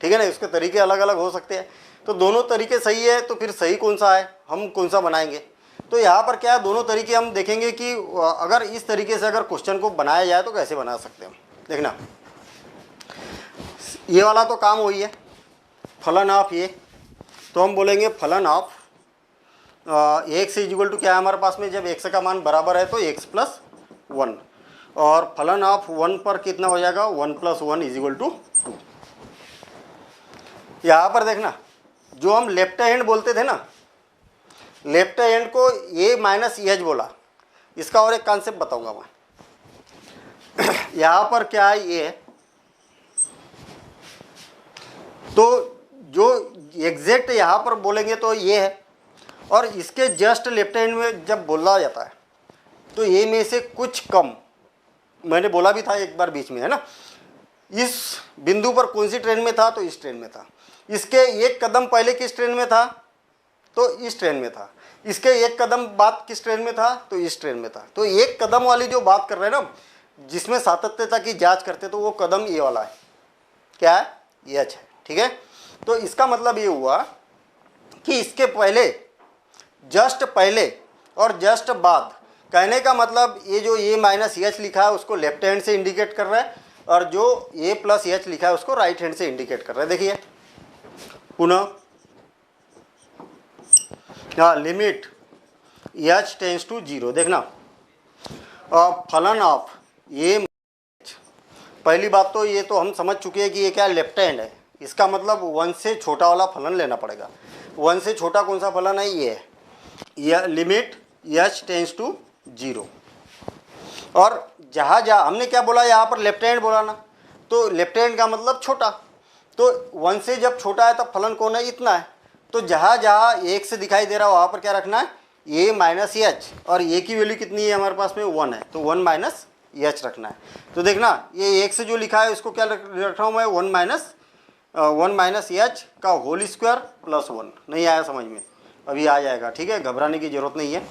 ठीक है ना। उसके तरीके अलग अलग हो सकते हैं, तो दोनों तरीके सही है, तो फिर सही कौन सा है, हम कौन सा बनाएंगे। तो यहाँ पर क्या है, दोनों तरीके हम देखेंगे कि अगर इस तरीके से अगर क्वेश्चन को बनाया जाए तो कैसे बना सकते हैं हम। देखना, ये वाला तो काम वही है, फलन ऑफ ये, तो हम बोलेंगे फलन of X is equal to क्या है हमारे पास में, जब एक्स का मान बराबर है तो एक्स प्लस वन, और फलन ऑफ वन पर कितना हो जाएगा, one plus one is equal to two. यहाँ पर देखना, जो हम लेफ्ट हैंड बोलते थे ना, लेफ्ट हैंड को ए माइनस एच बोला, इसका और एक कॉन्सेप्ट बताऊंगा मैं। यहाँ पर क्या है, ये है, तो जो एग्जैक्ट यहाँ पर बोलेंगे तो ये है, और इसके जस्ट लेफ्ट हैंड में जब बोला जाता है तो ये में से कुछ कम, मैंने बोला भी था एक बार बीच में, है ना, इस बिंदु पर कौन सी ट्रेन में था, तो इस ट्रेन में था। इसके एक कदम पहले किस ट्रेन में था, तो इस ट्रेन में था। इसके एक कदम बाद किस ट्रेन में था, तो इस ट्रेन में था। तो एक कदम वाली जो बात कर रहे हैं ना, जिसमें सातत्यता की जांच करते, तो वो कदम ये वाला है, क्या है, एच है, ठीक है। तो इसका मतलब ये हुआ कि इसके पहले, जस्ट पहले और जस्ट बाद, कहने का मतलब ये जो ए माइनस एच लिखा है उसको लेफ्ट हैंड से इंडिकेट कर रहा है, और जो ए प्लस एच लिखा है उसको राइट हैंड से इंडिकेट कर रहा है। देखिए पुनः, हाँ, limit H tends to zero. देखना, फलन ऑफ ये, पहली बात तो ये तो हम समझ चुके हैं कि ये क्या लेफ्ट हैंड है, इसका मतलब वन से छोटा वाला फलन लेना पड़ेगा। वन से छोटा कौन सा फलन है, ये है, यह limit H tends to zero. और जहाँ जहाँ हमने क्या बोला, यहाँ पर लेफ्ट हैंड बोला ना, तो लेफ्ट हैंड का मतलब छोटा, तो वन से जब छोटा है तब फलन कौन है, इतना है। तो जहाँ जहाँ एक से दिखाई दे रहा है वहाँ पर क्या रखना है, ए माइनस एच, और ए की वैल्यू कितनी है हमारे पास में, वन है, तो वन माइनस एच रखना है। तो देखना, ये एक से जो लिखा है उसको क्या रख रहा हूँ मैं, वन माइनस एच का होल स्क्वायर प्लस वन। नहीं आया समझ में, अभी आ जाएगा, ठीक है, घबराने की जरूरत नहीं है।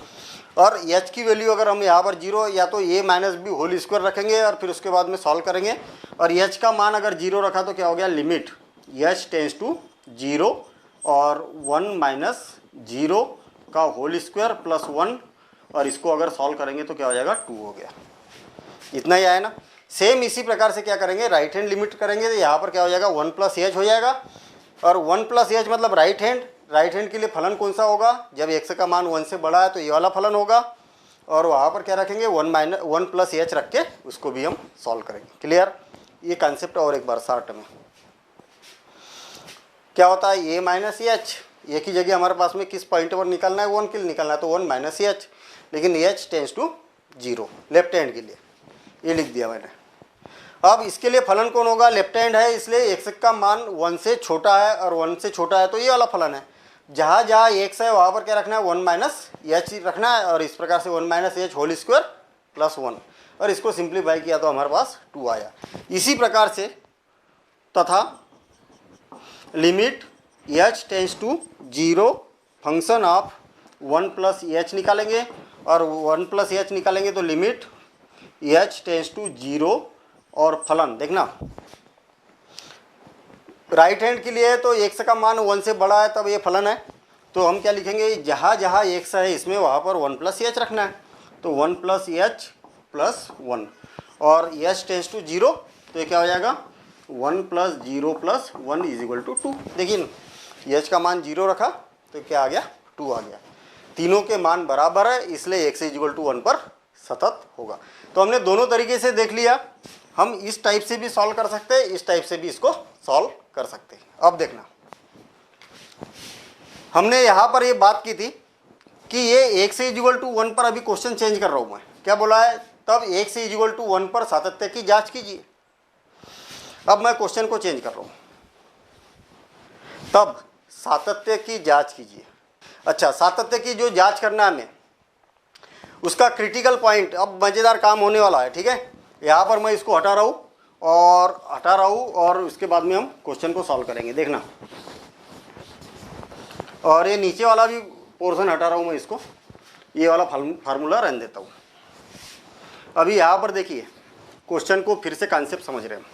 और एच की वैल्यू अगर हम यहाँ पर जीरो, या तो ए माइनस बी होल स्क्वायर रखेंगे और फिर उसके बाद में सॉल्व करेंगे, और एच का मान अगर जीरो रखा तो क्या हो गया, limit H tends to zero, और वन माइनस जीरो का होल स्क्वायर प्लस वन, और इसको अगर सॉल्व करेंगे तो क्या हो जाएगा, टू हो गया। इतना ही आया ना। सेम इसी प्रकार से क्या करेंगे, राइट हैंड लिमिट करेंगे, तो यहाँ पर क्या हो जाएगा, वन प्लस एच हो जाएगा, और वन प्लस एच मतलब राइट हैंड। राइट हैंड के लिए फलन कौन सा होगा, जब एक्स का मान वन से बड़ा है तो ये वाला फलन होगा, और वहाँ पर क्या रखेंगे, वन प्लस एच रख के उसको भी हम सॉल्व करेंगे। क्लियर, ये कॉन्सेप्ट और एक बार शॉर्ट में क्या होता है, ए माइनस एच, एक ही जगह हमारे पास में किस पॉइंट पर निकालना है, वन के लिए निकालना है, तो वन माइनस एच, लेकिन H tends to zero left hand के लिए, ये लिख दिया मैंने। अब इसके लिए फलन कौन होगा, लेफ्ट हैंड है, इसलिए एक्स का मान वन से छोटा है, और वन से छोटा है तो ये वाला फलन है। जहाँ जहाँ एक्स है वहाँ पर क्या रखना है, वन माइनस एच रखना है, और इस प्रकार से one minus H whole square plus one, और इसको सिंप्लीफाई किया तो हमारे पास टू आया। इसी प्रकार से तथा limit H tends to zero function of one plus H निकालेंगे, और वन प्लस एच निकालेंगे तो limit H tends to zero, और फलन देखना, राइट हैंड के लिए तो एक्स का मान वन से बड़ा है तब ये फलन है, तो हम क्या लिखेंगे, जहाँ जहाँ एक्स है इसमें वहाँ पर वन प्लस एच रखना है, तो one plus H plus one, और एच टेंस टू जीरो, तो ये क्या हो जाएगा, one plus zero plus one is equal to two. देखिए ना, एच का मान जीरो रखा तो क्या आ गया, टू आ गया। तीनों के मान बराबर है, इसलिए X is equal to one पर सतत होगा। तो हमने दोनों तरीके से देख लिया, हम इस टाइप से भी सॉल्व कर सकते हैं, इस टाइप से भी इसको सॉल्व कर सकते हैं। अब देखना, हमने यहाँ पर ये बात की थी कि ये एक से इक्वल टू वन पर, अभी क्वेश्चन चेंज कर रहा हूँ मैं, क्या बोला है, तब एक से इक्वल टू वन पर सातत्य की जांच कीजिए। अब मैं क्वेश्चन को चेंज कर रहा हूँ, तब सातत्य की जांच कीजिए। अच्छा, सातत्य की जो जांच करना है हमें, उसका क्रिटिकल पॉइंट, अब मज़ेदार काम होने वाला है। ठीक है, यहाँ पर मैं इसको हटा रहा हूँ और उसके बाद में हम क्वेश्चन को सॉल्व करेंगे, देखना। और ये नीचे वाला भी पोर्शन हटा रहा हूँ मैं, इसको ये वाला फार्मूला रहने देता हूँ। अभी यहाँ पर देखिए, क्वेश्चन को फिर से कॉन्सेप्ट समझ रहे हैं।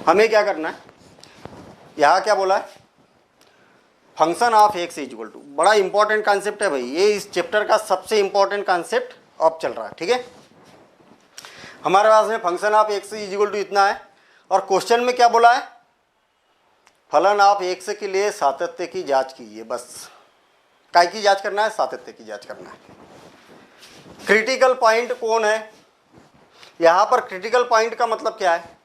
हमें क्या करना है, यहाँ क्या बोला है, function of X is equal to, बड़ा इंपॉर्टेंट कॉन्सेप्ट है भाई, ये इस चैप्टर का सबसे इंपॉर्टेंट कॉन्सेप्ट अब चल रहा है। ठीक है, हमारे पास में function of X is equal to इतना है, और क्वेश्चन में क्या बोला है, फलन ऑफ एक्स के लिए सातत्य की जांच कीजिए। बस काय की जांच करना है, सातत्य की जांच करना है। क्रिटिकल पॉइंट कौन है, यहाँ पर क्रिटिकल पॉइंट का मतलब क्या है,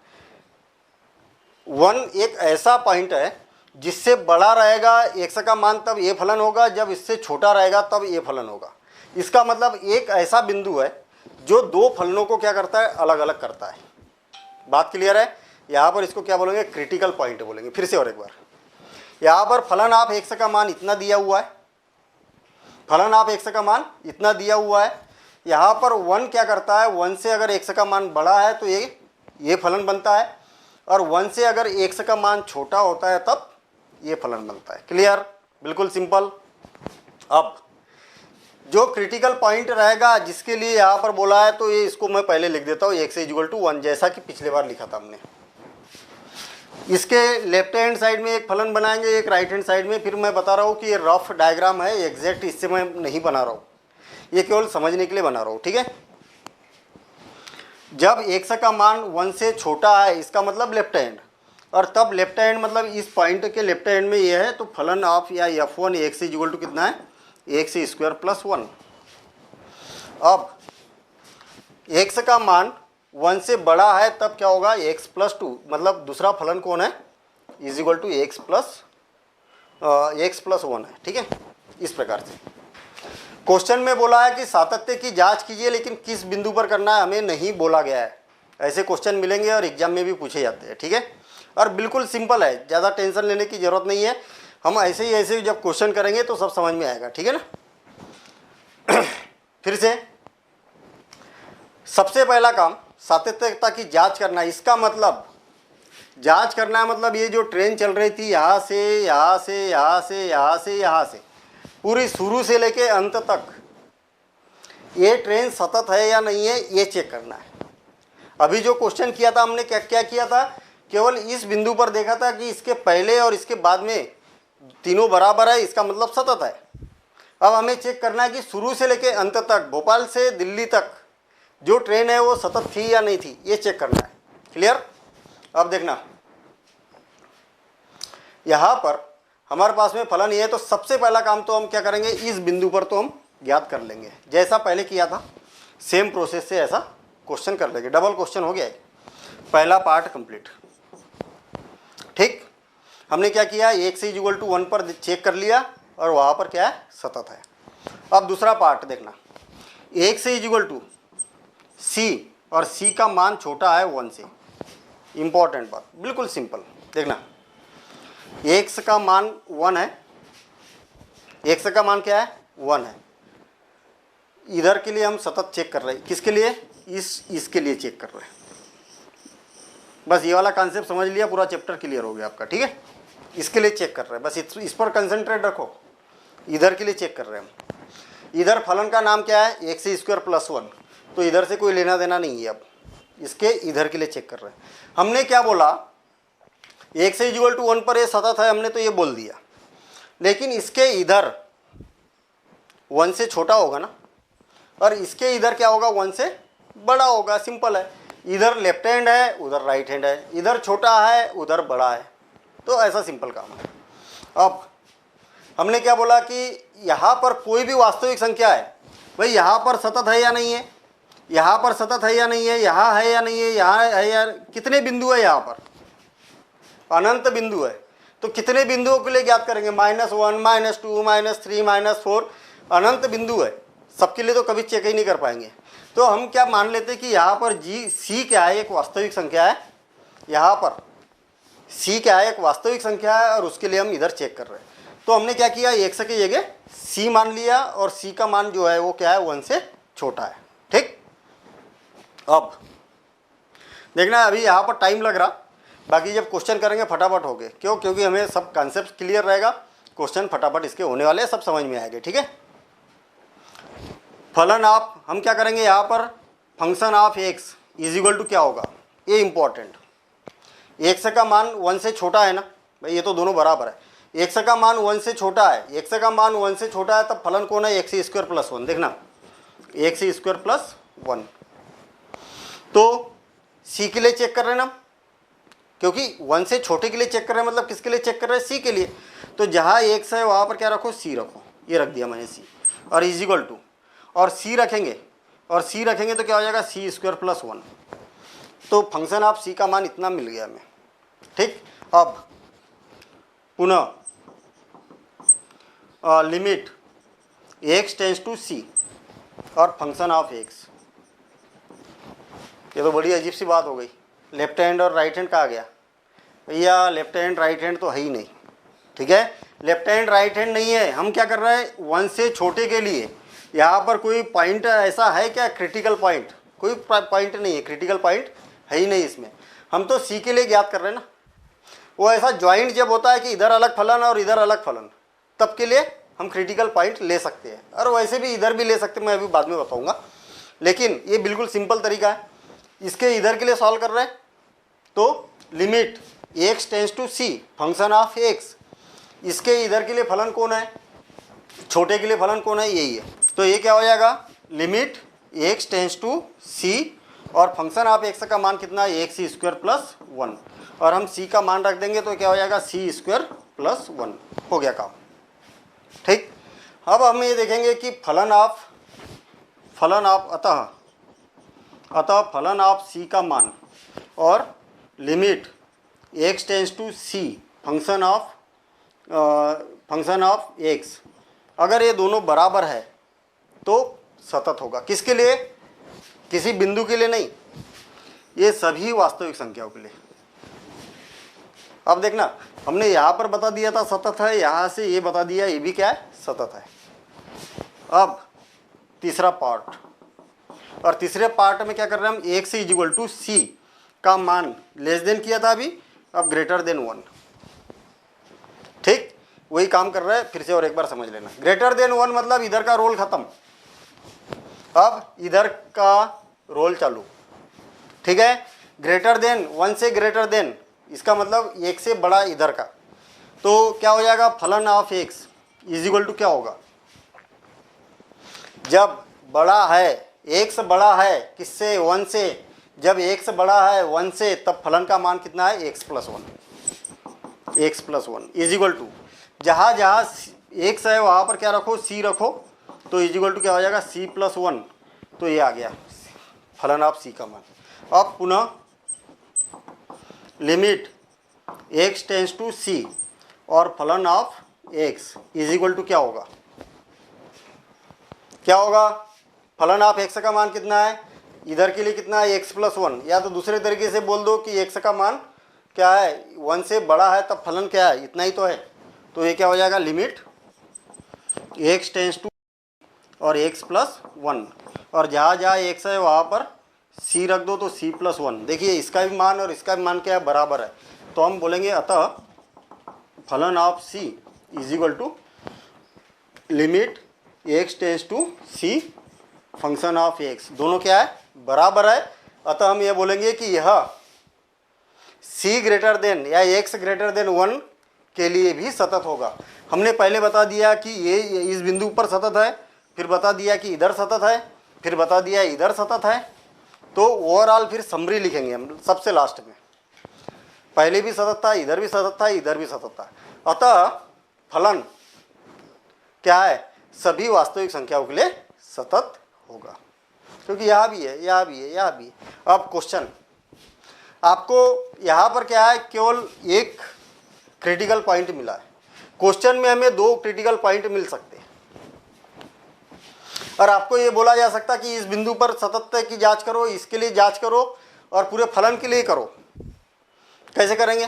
वन एक ऐसा पॉइंट है जिससे बड़ा रहेगा एक्स का मान तब ये फलन होगा, जब इससे छोटा रहेगा तब ये फलन होगा। इसका मतलब एक ऐसा बिंदु है जो दो फलनों को क्या करता है, अलग अलग करता है। बात क्लियर है, यहाँ पर इसको क्या बोलेंगे, क्रिटिकल पॉइंट बोलेंगे। फिर से और एक बार, यहाँ पर फलन ऑफ एक्स का मान इतना दिया हुआ है, फलन ऑफ एक्स का मान इतना दिया हुआ है। यहाँ पर वन क्या करता है, वन से अगर एक्स का मान बड़ा है तो ये फलन बनता है, और वन से अगर एक्स का मान छोटा होता है तब ये फलन बनता है। क्लियर, बिल्कुल सिंपल। अब जो क्रिटिकल पॉइंट रहेगा जिसके लिए यहाँ पर बोला है, तो ये इसको मैं पहले लिख देता हूँ, एक्स इज इक्वल टू 1, जैसा कि पिछले बार लिखा था हमने। इसके लेफ्ट हैंड साइड में एक फलन बनाएंगे, एक राइट हैंड साइड में। फिर मैं बता रहा हूँ कि ये रफ डायग्राम है, एग्जैक्ट इससे मैं नहीं बना रहा हूँ, ये केवल समझने के लिए बना रहा हूँ। ठीक है, जब एक्स का मान 1 से छोटा है, इसका मतलब लेफ्ट हैंड, और तब लेफ्ट हैंड मतलब इस पॉइंट के लेफ्ट हैंड में ये है, तो फलन ऑफ या f1 x is equal to कितना है, एक्स स्क्वायर प्लस 1। अब एक्स का मान 1 से बड़ा है तब क्या होगा, एक्स प्लस 2, मतलब दूसरा फलन कौन है, is equal to X plus 1 है। ठीक है, इस प्रकार से क्वेश्चन में बोला है कि सातत्य की जांच कीजिए, लेकिन किस बिंदु पर करना है हमें नहीं बोला गया है। ऐसे क्वेश्चन मिलेंगे और एग्जाम में भी पूछे जाते हैं। ठीक है, और बिल्कुल सिंपल है, ज़्यादा टेंशन लेने की ज़रूरत नहीं है। हम ऐसे ही जब क्वेश्चन करेंगे तो सब समझ में आएगा। ठीक है ना। फिर से सबसे पहला काम सातत्यता की जांच करना। इसका मतलब जांच करना है, मतलब ये जो ट्रेन चल रही थी यहाँ से यहाँ से यहाँ से यहाँ से यहाँ से पूरी शुरू से लेके अंत तक, ये ट्रेन सतत है या नहीं है, ये चेक करना है। अभी जो क्वेश्चन किया था हमने, क्या क्या किया था, केवल इस बिंदु पर देखा था कि इसके पहले और इसके बाद में तीनों बराबर है, इसका मतलब सतत है। अब हमें चेक करना है कि शुरू से लेके अंत तक, भोपाल से दिल्ली तक जो ट्रेन है वो सतत थी या नहीं थी, ये चेक करना है। क्लियर। अब देखना, यहाँ पर हमारे पास में फलन ये है, तो सबसे पहला काम तो हम क्या करेंगे, इस बिंदु पर तो हम ज्ञात कर लेंगे, जैसा पहले किया था सेम प्रोसेस से ऐसा क्वेश्चन कर लेंगे। डबल क्वेश्चन हो गया है, पहला पार्ट कंप्लीट। ठीक, हमने क्या किया, एक्स इज इक्वल टू 1 पर चेक कर लिया और वहाँ पर क्या है, सतत है। अब दूसरा पार्ट देखना, एक्स इज इक्वल टू सी, और सी का मान छोटा है 1 से। इंपॉर्टेंट बात, बिल्कुल सिंपल। देखना, एक्स का मान 1 है, एक्स का मान क्या है, 1 है। इधर के लिए हम सतत चेक कर रहे हैं, किसके लिए, इसके लिए चेक कर रहे हैं। बस ये वाला कॉन्सेप्ट समझ लिया, पूरा चैप्टर क्लियर हो गया आपका। ठीक है, इसके लिए चेक कर रहे हैं, बस इस पर कंसंट्रेट रखो। इधर के लिए चेक कर रहे हैं हम। इधर फलन का नाम क्या है, एक्स स्क्वायर प्लस 1, तो इधर से कोई लेना देना नहीं है। अब इसके इधर के लिए चेक कर रहे हैं। हमने क्या बोला, एक्स इज इक्वल टू 1 पर ये सतत है, हमने तो ये बोल दिया, लेकिन इसके इधर 1 से छोटा होगा ना, और इसके इधर क्या होगा, 1 से बड़ा होगा। सिंपल है, इधर लेफ्ट हैंड है, उधर राइट हैंड है, इधर छोटा है, उधर बड़ा है, तो ऐसा सिंपल काम है। अब हमने क्या बोला कि यहाँ पर कोई भी वास्तविक संख्या है, भाई यहाँ पर सतत है या नहीं है, यहाँ पर सतत है या नहीं है, यहाँ है या नहीं है, यहाँ है या, कितने बिंदु है यहाँ पर, अनंत बिंदु है। तो कितने बिंदुओं के लिए ज्ञात करेंगे, -1, -2, -3, -4, अनंत बिंदु है, सबके लिए तो कभी चेक ही नहीं कर पाएंगे। तो हम क्या मान लेते हैं कि यहाँ पर सी क्या है, एक वास्तविक संख्या है। यहाँ पर c क्या है, एक वास्तविक संख्या है और उसके लिए हम इधर चेक कर रहे हैं। तो हमने क्या किया, x की जगह c मान लिया और c का मान जो है वो क्या है, 1 से छोटा है। ठीक, अब देखना अभी यहाँ पर टाइम लग रहा, बाकी जब क्वेश्चन करेंगे फटाफट हो गए। क्यों? क्योंकि हमें सब कॉन्सेप्ट क्लियर रहेगा, क्वेश्चन फटाफट इसके होने वाले, सब समझ में आएंगे। ठीक है, फलन आप हम क्या करेंगे यहाँ पर, function of x is equal to क्या होगा, ये इंपॉर्टेंट, x का मान 1 से छोटा है ना भाई, ये तो दोनों बराबर है। x का मान 1 से छोटा है, x का मान 1 से छोटा है, तब फलन कौन है, x स्क्वायर प्लस 1। देखना x स्क्वायर प्लस 1। तो c के लिए चेक कर रहे हैं ना, क्योंकि 1 से छोटे के लिए चेक कर रहे हैं, मतलब किसके लिए चेक कर रहे हैं, c के लिए। तो जहाँ x है वहाँ पर क्या रखो, c रखो, ये रख दिया मैंने c, और इज इक्वल टू, और c रखेंगे, और c रखेंगे तो क्या हो जाएगा, c स्क्वायर प्लस 1। तो फंक्शन ऑफ c का मान इतना मिल गया हमें। ठीक, अब पुनः limit x tends to c और फंक्शन ऑफ x, ये तो बड़ी अजीब सी बात हो गई। लेफ्ट हैंड और राइट हैंड कहाँ गया भैया, लेफ्ट हैंड राइट हैंड तो है ही नहीं। ठीक है, लेफ्ट हैंड राइट हैंड नहीं है, हम क्या कर रहे हैं, 1 से छोटे के लिए यहाँ पर कोई पॉइंट ऐसा है क्या, क्रिटिकल पॉइंट, कोई पॉइंट नहीं है, क्रिटिकल पॉइंट है ही नहीं इसमें। हम तो c के लिए ज्ञात कर रहे हैं ना, वो ऐसा ज्वाइंट जब होता है कि इधर अलग फलन और इधर अलग फलन, तब के लिए हम क्रिटिकल पॉइंट ले सकते हैं, और वैसे भी इधर भी ले सकते हैं, मैं अभी बाद में बताऊंगा। लेकिन ये बिल्कुल सिंपल तरीका है, इसके इधर के लिए सॉल्व कर रहे हैं। तो limit x tends to c function of x, इसके इधर के लिए फलन कौन है, छोटे के लिए फलन कौन है, यही है। तो ये क्या हो जाएगा, limit x tends to c और फंक्शन ऑफ x का मान कितना है, x स्क्वायर प्लस 1, और हम c का मान रख देंगे तो क्या हो जाएगा, c स्क्वायर प्लस 1, हो गया काम। ठीक, अब हम ये देखेंगे कि फलन ऑफ अतः फलन ऑफ c का मान और limit x tends to c function of x, अगर ये दोनों बराबर है तो सतत होगा। किसके लिए, किसी बिंदु के लिए नहीं, ये सभी वास्तविक संख्याओं के लिए। अब देखना, हमने यहाँ पर बता दिया था सतत है, यहाँ से ये बता दिया ये भी क्या है, सतत है। अब तीसरा पार्ट, और तीसरे पार्ट में क्या कर रहे हैं हम, x is equal to c का मान लेस देन किया था अभी, अब ग्रेटर देन 1। ठीक, वही काम कर रहा है, फिर से और एक बार समझ लेना। ग्रेटर देन 1 मतलब इधर का रोल खत्म, अब इधर का रोल चालू। ठीक है, ग्रेटर देन 1 से ग्रेटर देन, इसका मतलब एक से बड़ा इधर का। तो क्या हो जाएगा, फलन of x is equal to क्या होगा, जब बड़ा है, x बड़ा है किससे, 1 से, जब x बड़ा है 1 से, तब फलन का मान कितना है, x plus 1 is equal to, जहाँ जहाँ x है वहाँ पर क्या रखो, c रखो, तो इज इक्वल टू क्या हो जाएगा, c प्लस 1। तो ये आ गया फलन ऑफ c का मान। अब पुनः limit x tends to c और फलन of x is equal to क्या होगा, क्या होगा, फलन ऑफ x का मान कितना है, इधर के लिए कितना है, x प्लस 1, या तो दूसरे तरीके से बोल दो कि x का मान क्या है, 1 से बड़ा है, तब फलन क्या है, इतना ही तो है। तो ये क्या हो जाएगा, लिमिट x टेंस टू और x प्लस 1, और जहाँ जहाँ x है वहाँ पर c रख दो, तो c प्लस 1। देखिए इसका भी मान और इसका भी मान क्या है, बराबर है। तो हम बोलेंगे अतः फलन of c is equal to limit x tends to c function of x, दोनों क्या है, बराबर है। अतः हम ये बोलेंगे कि यह c ग्रेटर देन या x ग्रेटर देन 1 के लिए भी सतत होगा। हमने पहले बता दिया कि ये इस बिंदु पर सतत है, फिर बता दिया कि इधर सतत है, फिर बता दिया इधर सतत है। तो ओवरऑल फिर समरी लिखेंगे हम सबसे लास्ट में, पहले भी सतत था, इधर भी सतत था, इधर भी सतत था। अतः फलन क्या है, सभी वास्तविक संख्याओं के लिए सतत होगा, क्योंकि यहाँ भी है, यहाँ भी है, यहाँ भी है। अब क्वेश्चन, आपको यहाँ पर क्या है, केवल एक क्रिटिकल पॉइंट मिला है। क्वेश्चन में हमें 2 क्रिटिकल पॉइंट मिल सकते हैं, और आपको ये बोला जा सकता कि इस बिंदु पर सततता की जांच करो, इसके लिए जांच करो, और पूरे फलन के लिए करो। कैसे करेंगे,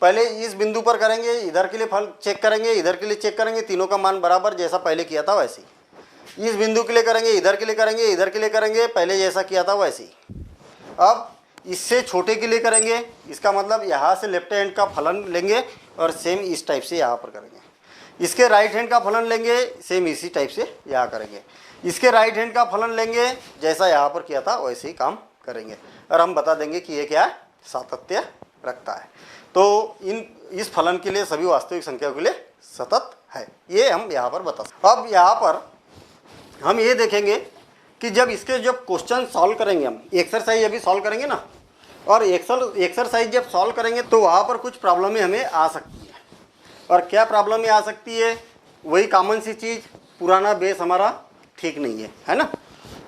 पहले इस बिंदु पर करेंगे, इधर के लिए फल चेक करेंगे, इधर के लिए चेक करेंगे, तीनों का मान बराबर जैसा पहले किया था वैसे ही। इस बिंदु के लिए करेंगे, इधर के लिए करेंगे, इधर के लिए करेंगे, पहले जैसा किया था वैसे ही। अब इससे छोटे के लिए करेंगे, इसका मतलब यहाँ से लेफ्ट हैंड का फलन लेंगे और सेम इस टाइप से यहाँ पर करेंगे। इसके राइट हैंड का फलन लेंगे, सेम इसी टाइप से यहाँ करेंगे। इसके राइट हैंड का फलन लेंगे, जैसा यहाँ पर किया था वैसे ही काम करेंगे और हम बता देंगे कि ये क्या है, सातत्य रखता है। तो इस फलन के लिए सभी वास्तविक संख्याओं के लिए सतत है, ये हम यहाँ पर बता सकते। अब यहाँ पर हम ये देखेंगे कि जब इसके जब क्वेश्चन सॉल्व करेंगे, हम एक्सरसाइज अभी सॉल्व करेंगे ना, और एक्सरसाइज जब सॉल्व करेंगे तो वहाँ पर कुछ प्रॉब्लम हमें आ सकती है। और क्या प्रॉब्लम आ सकती है, वही कॉमन सी चीज़, पुराना बेस हमारा ठीक नहीं है ना।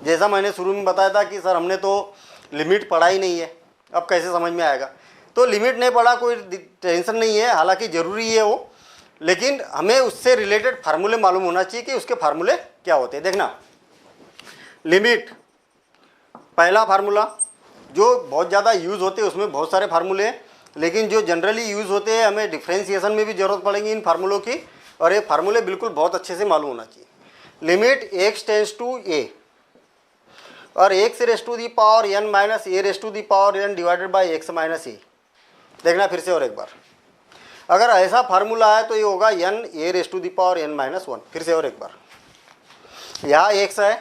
जैसा मैंने शुरू में बताया था कि सर हमने तो लिमिट पढ़ा ही नहीं है, अब कैसे समझ में आएगा। तो लिमिट नहीं पढ़ा, कोई टेंशन नहीं है, हालांकि ज़रूरी है वो, लेकिन हमें उससे रिलेटेड फार्मूले मालूम होना चाहिए कि उसके फार्मूले क्या होते हैं। देखना, लिमिट पहला फार्मूला जो बहुत ज़्यादा यूज़ होते हैं, उसमें बहुत सारे फार्मूले हैं, लेकिन जो जनरली यूज़ होते हैं हमें डिफ्रेंशिएशन में भी ज़रूरत पड़ेगी इन फार्मूलों की, और ये फार्मूले बिल्कुल बहुत अच्छे से मालूम होना चाहिए। Limit x tends to a और x raise to the power n minus a raise to the power n divided by x minus a। देखना फिर से और एक बार, अगर ऐसा फार्मूला है तो ये होगा n a raise to the power n minus 1। फिर से और एक बार, यहाँ x है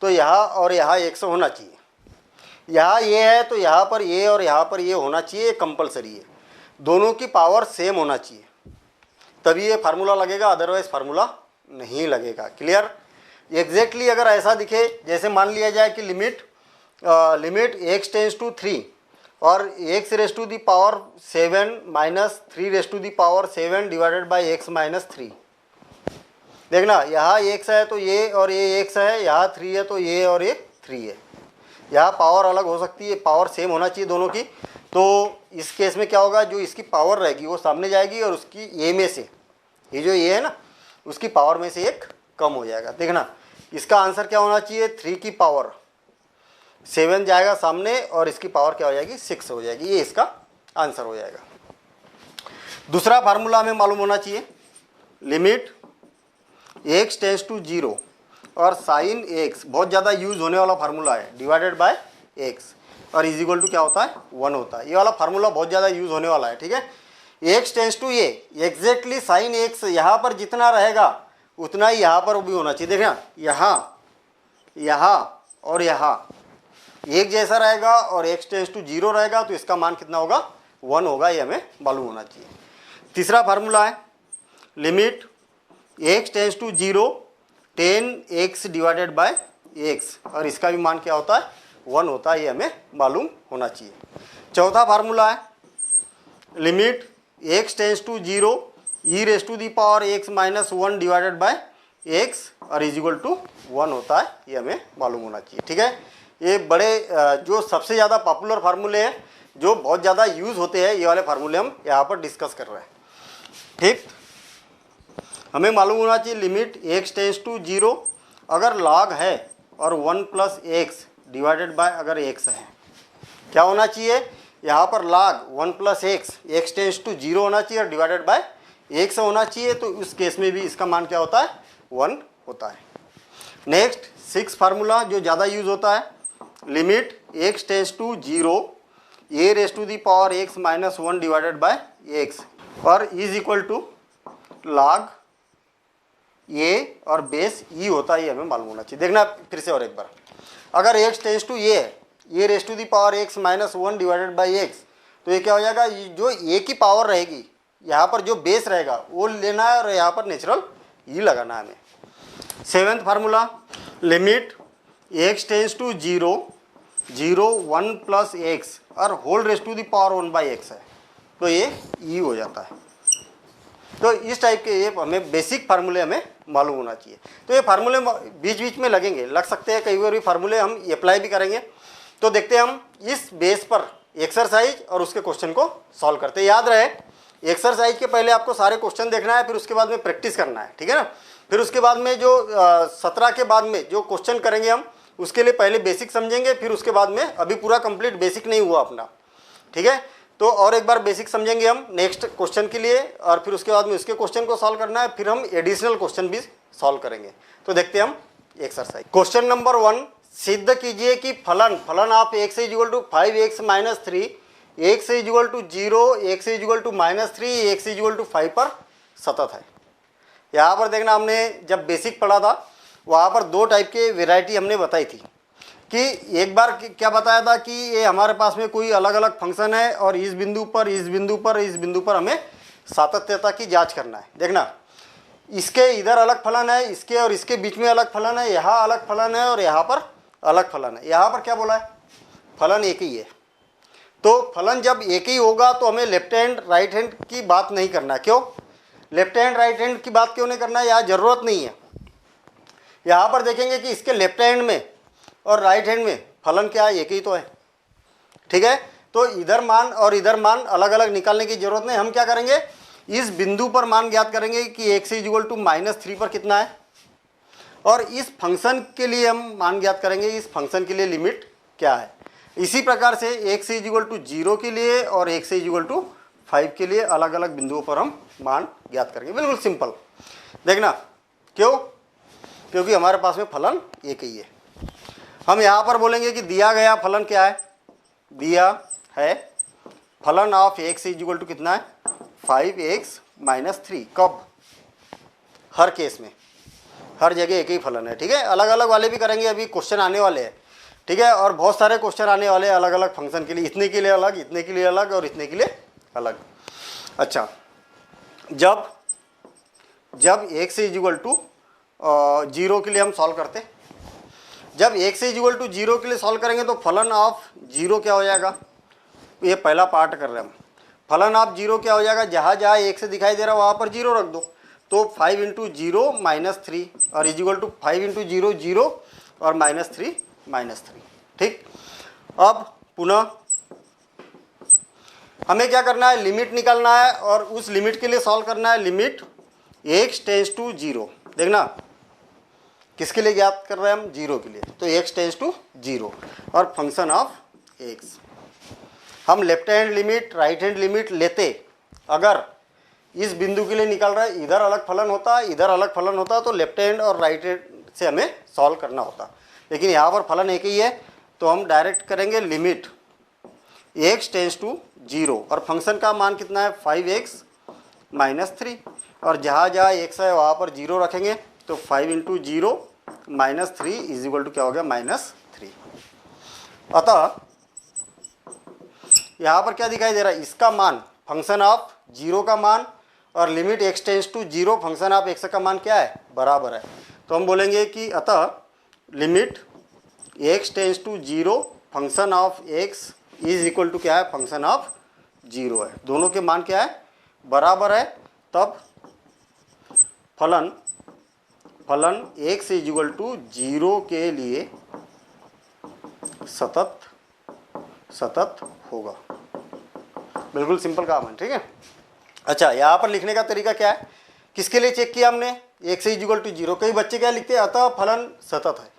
तो यहाँ और यहाँ x होना चाहिए, यहाँ ये है तो यहाँ पर ये और यहाँ पर ये होना चाहिए, कंपलसरी है। दोनों की पावर सेम होना चाहिए तभी ये फार्मूला लगेगा, अदरवाइज फार्मूला नहीं लगेगा। क्लियर? एग्जैक्टली अगर ऐसा दिखे, जैसे मान लिया जाए कि लिमिट x टेंस टू 3 और x raise to the power 7 minus 3 raise to the power 7 divided by x minus 3। देखना, यहाँ x है तो ये और ये x है, यहाँ 3 है तो ये और ये 3 है। यहाँ पावर अलग हो सकती है, पावर सेम होना चाहिए दोनों की। तो इस केस में क्या होगा, जो इसकी पावर रहेगी वो सामने जाएगी और उसकी ए में से, ये जो ये है ना, उसकी पावर में से एक कम हो जाएगा। देखना, इसका आंसर क्या होना चाहिए, 3 की पावर 7 जाएगा सामने और इसकी पावर क्या हो जाएगी, 6 हो जाएगी। ये इसका आंसर हो जाएगा। दूसरा फार्मूला हमें मालूम होना चाहिए, लिमिट x टेंस टू 0 और साइन x, बहुत ज़्यादा यूज होने वाला फार्मूला है, डिवाइडेड बाय x और इज इक्वल टू क्या होता है, 1 होता है। ये वाला फार्मूला बहुत ज़्यादा यूज होने वाला है, ठीक है। x टेंस टू ये, एग्जैक्टली साइन x यहाँ पर जितना रहेगा उतना ही यहाँ पर भी होना चाहिए। देखना, यहाँ और यहाँ एक जैसा रहेगा और x टेंस टू 0 रहेगा तो इसका मान कितना होगा, 1 होगा, ये हमें मालूम होना चाहिए। तीसरा फार्मूला है, limit x tends to 0 10x divided by x और इसका भी मान क्या होता है, 1 होता है, ये हमें मालूम होना चाहिए। चौथा फार्मूला है, limit x tends to 0 e raise to the power x minus 1 divided by x और इज इक्वल टू 1 होता है, ये हमें मालूम होना चाहिए, ठीक है। ये बड़े जो सबसे ज़्यादा पॉपुलर फार्मूले हैं, जो बहुत ज़्यादा यूज़ होते हैं, ये वाले फार्मूले हम यहाँ पर डिस्कस कर रहे हैं, ठीक। हमें मालूम होना चाहिए लिमिट x टेंस टू 0 अगर log है और 1 प्लस एक्स डिवाइडेड बाय अगर x है, क्या होना चाहिए, यहाँ पर log 1 plus x tends to 0 होना चाहिए और डिवाइडेड बाय x होना चाहिए। तो उस केस में भी इसका मान क्या होता है, 1 होता है। नेक्स्ट 6 फार्मूला जो ज़्यादा यूज होता है, limit x tends to 0 a raise to the power x minus 1 divided by x और is equal to log a और बेस e होता है, ये हमें मालूम होना चाहिए। देखना फिर से और एक बार, अगर x tends to a raise to the power x minus 1 divided by x, तो ये क्या हो जाएगा, जो a की पावर रहेगी यहाँ पर जो बेस रहेगा वो लेना है और यहाँ पर नेचुरल e लगाना है हमें। 7th formula, limit x tends to 0 1 plus X और whole raise to the power 1 by X है, तो ये e हो जाता है। तो इस टाइप के ये हमें बेसिक फार्मूले हमें मालूम होना चाहिए। तो ये फार्मूले बीच बीच में लगेंगे, लग सकते हैं, कई बार भी फार्मूले हम अप्लाई भी करेंगे। तो देखते हैं हम इस बेस पर एक्सरसाइज और उसके क्वेश्चन को सॉल्व करते हैं। याद रहे, एक्सरसाइज के पहले आपको सारे क्वेश्चन देखना है, फिर उसके बाद में प्रैक्टिस करना है, ठीक है ना। फिर उसके बाद में जो 17 के बाद में जो क्वेश्चन करेंगे हम, उसके लिए पहले बेसिक समझेंगे, फिर उसके बाद में, अभी पूरा कंप्लीट बेसिक नहीं हुआ अपना, ठीक है। तो और एक बार बेसिक समझेंगे हम नेक्स्ट क्वेश्चन के लिए, और फिर उसके बाद में उसके क्वेश्चन को सॉल्व करना है, फिर हम एडिशनल क्वेश्चन भी सॉल्व करेंगे। तो देखते हैं हम एक्सरसाइज। क्वेश्चन नंबर 1, सिद्ध कीजिए कि फलन of x equal to 5x minus 3, x equal to 0, x equal to minus 3, x equal to 5 पर सतत है। यहाँ पर देखना, हमने जब बेसिक पढ़ा था वहाँ पर दो टाइप के वेराइटी हमने बताई थी कि एक बार क्या बताया था कि ये हमारे पास में कोई अलग अलग फंक्शन है और इस बिंदु पर इस बिंदु पर इस बिंदु पर हमें सातत्यता की जांच करना है। देखना, इसके इधर अलग फलन है, इसके और इसके बीच में अलग फलन है, यहाँ अलग फलन है और यहाँ पर अलग फलन है। यहाँ पर क्या बोला है, फलन एक ही है। तो फलन जब एक ही होगा तो हमें लेफ्ट हैंड राइट हैंड की बात नहीं करना। क्यों लेफ्ट हैंड राइट हैंड की बात क्यों नहीं करना है, यहाँ ज़रूरत नहीं है। यहाँ पर देखेंगे कि इसके लेफ्ट हैंड में और राइट हैंड में फलन क्या है, एक ही तो है। ठीक है, तो इधर मान और इधर मान अलग अलग निकालने की जरूरत नहीं। हम क्या करेंगे, इस बिंदु पर मान ज्ञात करेंगे कि x इक्वल टू माइनस 3 पर कितना है, और इस फंक्शन के लिए हम मान ज्ञात करेंगे इस फंक्शन के लिए लिमिट क्या है। इसी प्रकार से x इक्वल टू 0 के लिए और x इक्वल टू 5 के लिए अलग अलग बिंदुओं पर हम मान ज्ञात करेंगे। बिल्कुल सिंपल। देखना, क्यों, क्योंकि हमारे पास में फलन एक ही है। हम यहाँ पर बोलेंगे कि दिया गया फलन क्या है, दिया है फलन ऑफ x इक्वल टू कितना है, 5x माइनस 3। कब, हर केस में, हर जगह एक ही फलन है। ठीक है, अलग अलग वाले भी करेंगे, अभी क्वेश्चन आने वाले हैं। ठीक है, और बहुत सारे क्वेश्चन आने वाले हैं अलग अलग फंक्शन के लिए, इतने के लिए अलग, इतने के लिए अलग और इतने के लिए अलग। अच्छा, जब x इक्वल टू 0 के लिए हम सॉल्व करते, जब x इक्वल टू 0 के लिए सॉल्व करेंगे तो फलन ऑफ 0 क्या हो जाएगा, ये पहला पार्ट कर रहे हैं हम। फलन ऑफ 0 क्या हो जाएगा, जहाँ जहाँ एक से दिखाई दे रहा है वहाँ पर 0 रख दो। तो 5 इंटू 0 माइनस 3 और इक्वल टू 5 इंटू 0 0 और माइनस 3 माइनस 3। ठीक, अब पुनः हमें क्या करना है, लिमिट निकालना है और उस लिमिट के लिए सॉल्व करना है। Limit x tends to 0। देखना, किसके लिए ज्ञात कर रहे हैं हम, 0 के लिए। तो x टेंस टू 0 और फंक्शन ऑफ x। हम left hand limit right hand limit लेते, अगर इस बिंदु के लिए निकल रहा है इधर अलग फलन होता, इधर अलग फलन होता, तो लेफ्ट हैंड और राइट हैंड से हमें सॉल्व करना होता। लेकिन यहाँ पर फलन एक ही है तो हम डायरेक्ट करेंगे लिमिट x टेंस टू 0 और फंक्शन का मान कितना है, 5x माइनस 3 और जहाँ जहाँ x है वहाँ पर 0 रखेंगे। तो 5 into 0 minus 3 is equal to क्या हो गया, माइनस 3। अतः यहाँ पर क्या दिखाई दे रहा है, इसका मान फंक्शन ऑफ 0 का मान और limit x tends to 0 function of x का मान क्या है, बराबर है। तो हम बोलेंगे कि अतः limit x tends to 0 function of x is equal to क्या है, फंक्शन ऑफ 0 है। दोनों के मान क्या है, बराबर है। तब फलन x इज इक्वल टू 0 के लिए सतत होगा। बिल्कुल सिंपल काम है। ठीक है, अच्छा, यहाँ पर लिखने का तरीका क्या है, किसके लिए चेक किया हमने, x इज इक्वल टू 0। कई बच्चे क्या लिखते हैं, अतः फलन सतत है।